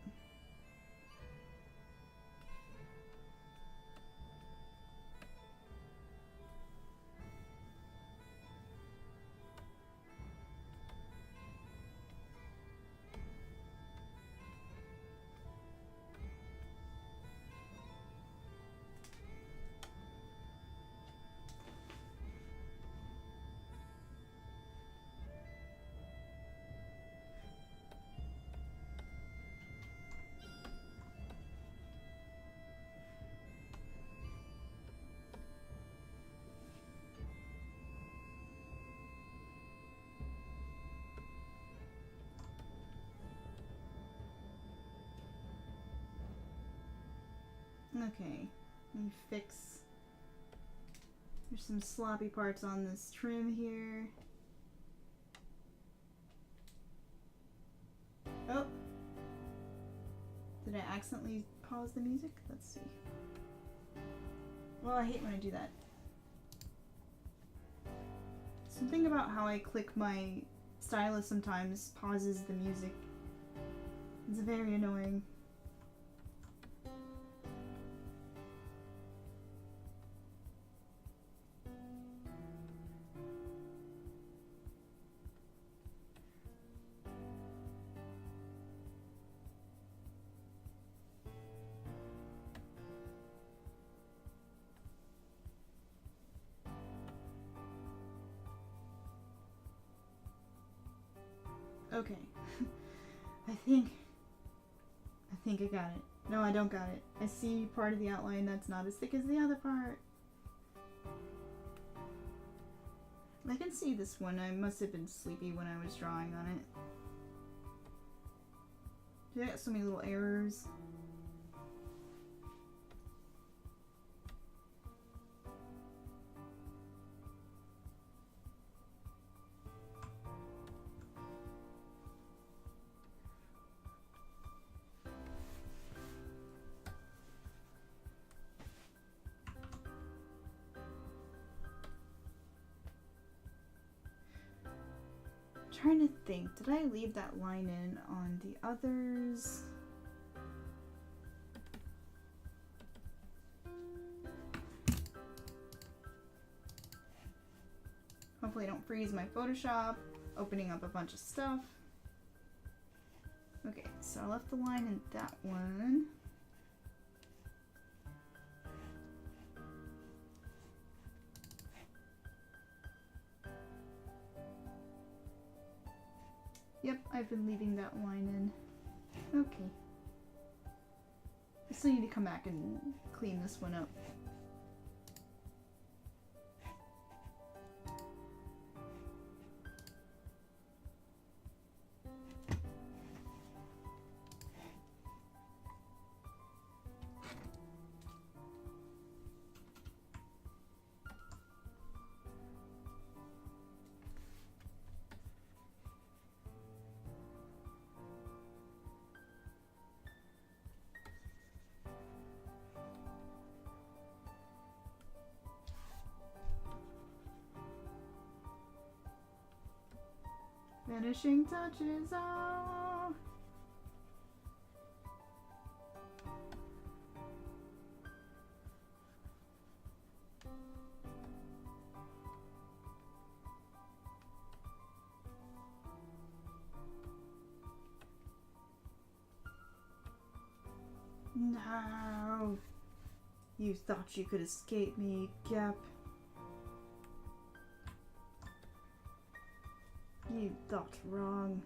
Okay, let me fix. There's some sloppy parts on this trim here. Oh! Did I accidentally pause the music? Let's see. Well, I hate when I do that. Something about how I click my stylus sometimes pauses the music. It's very annoying. Okay. I think I got it. No, I don't got it. I see part of the outline that's not as thick as the other part. I can see this one. I must have been sleepy when I was drawing on it. Did I get so many little errors? Trying to think, did I leave that line in on the others? Hopefully I don't freeze my Photoshop, opening up a bunch of stuff. Okay, so I left the line in that one. Yep, I've been leaving that line in. Okay. I still need to come back and clean this one up. Finishing touches. Oh. No. You thought you could escape me, Gap. You thought wrong.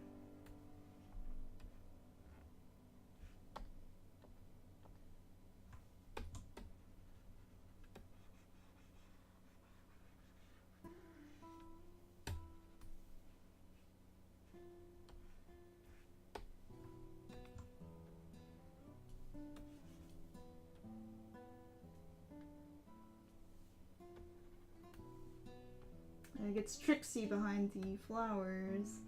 It gets tricksy behind the flowers.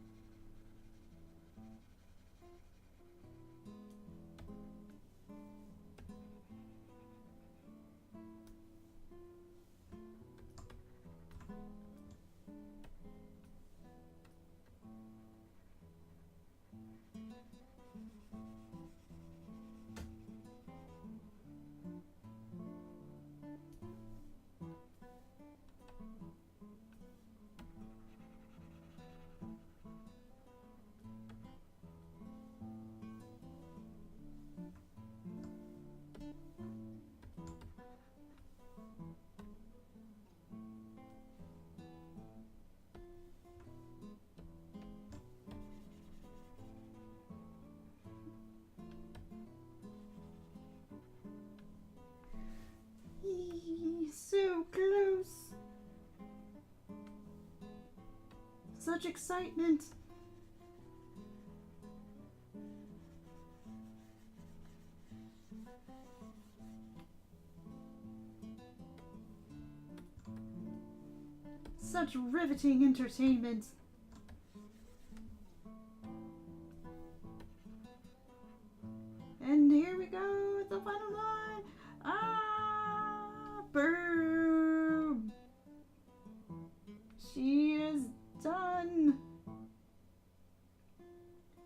So close. Such excitement. Such riveting entertainment. And here we go with the final line. Ah, boom. She is done.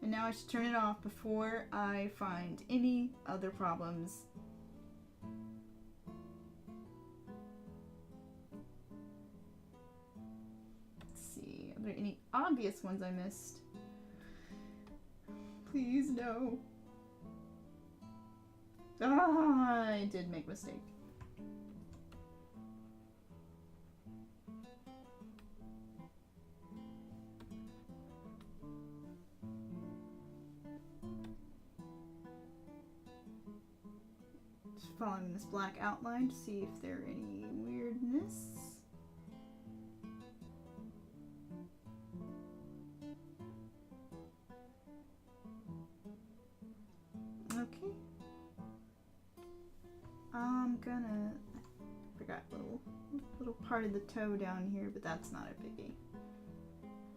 And now I should turn it off before I find any other problems. Let's see, are there any obvious ones I missed? Please, no. Ah, I did make a mistake. Just following this black outline to see if there are any weirdness. gonna... I forgot little part of the toe down here, but that's not a biggie.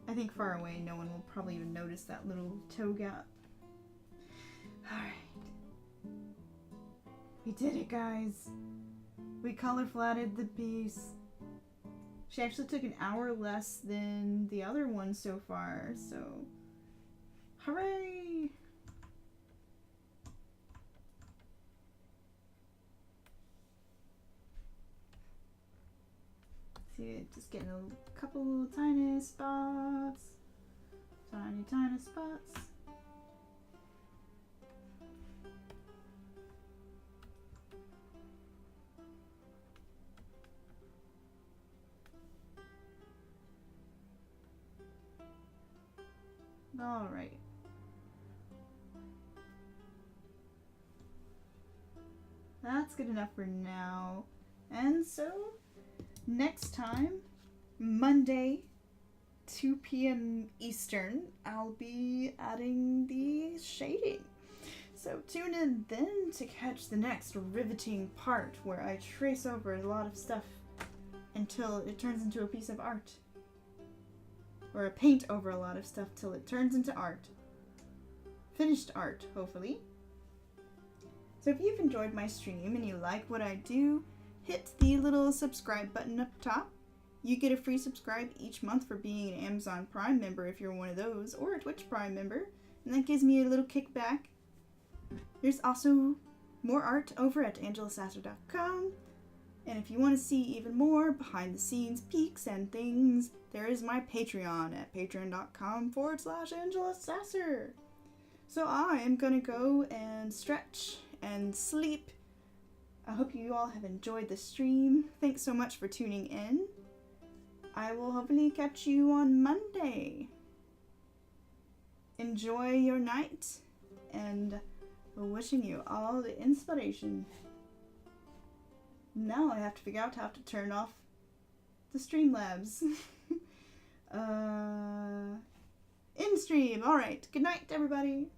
I think far away no one will probably even notice that little toe gap. Alright. We did it, guys. We color flatted the piece. She actually took an hour less than the other one so far, so hooray! See, just getting a couple little tiny spots. Tiny spots. All right. That's good enough for now. And so, next time, Monday, 2 p.m. Eastern, I'll be adding the shading. So tune in then to catch the next riveting part where I trace over a lot of stuff until it turns into a piece of art. Or paint over a lot of stuff till it turns into art. Finished art, hopefully. So if you've enjoyed my stream and you like what I do, hit the little subscribe button up top. You get a free subscribe each month for being an Amazon Prime member if you're one of those, or a Twitch Prime member, and that gives me a little kickback. There's also more art over at angelasasser.com. And if you want to see even more behind the scenes peeks and things, there is my Patreon at patreon.com/AngelaSasser. So I am gonna go and stretch and sleep. I hope you all have enjoyed the stream. Thanks so much for tuning in. I will hopefully catch you on Monday. Enjoy your night, and wishing you all the inspiration. Now I have to figure out how to turn off the Streamlabs. In stream. Alright. Good night, everybody.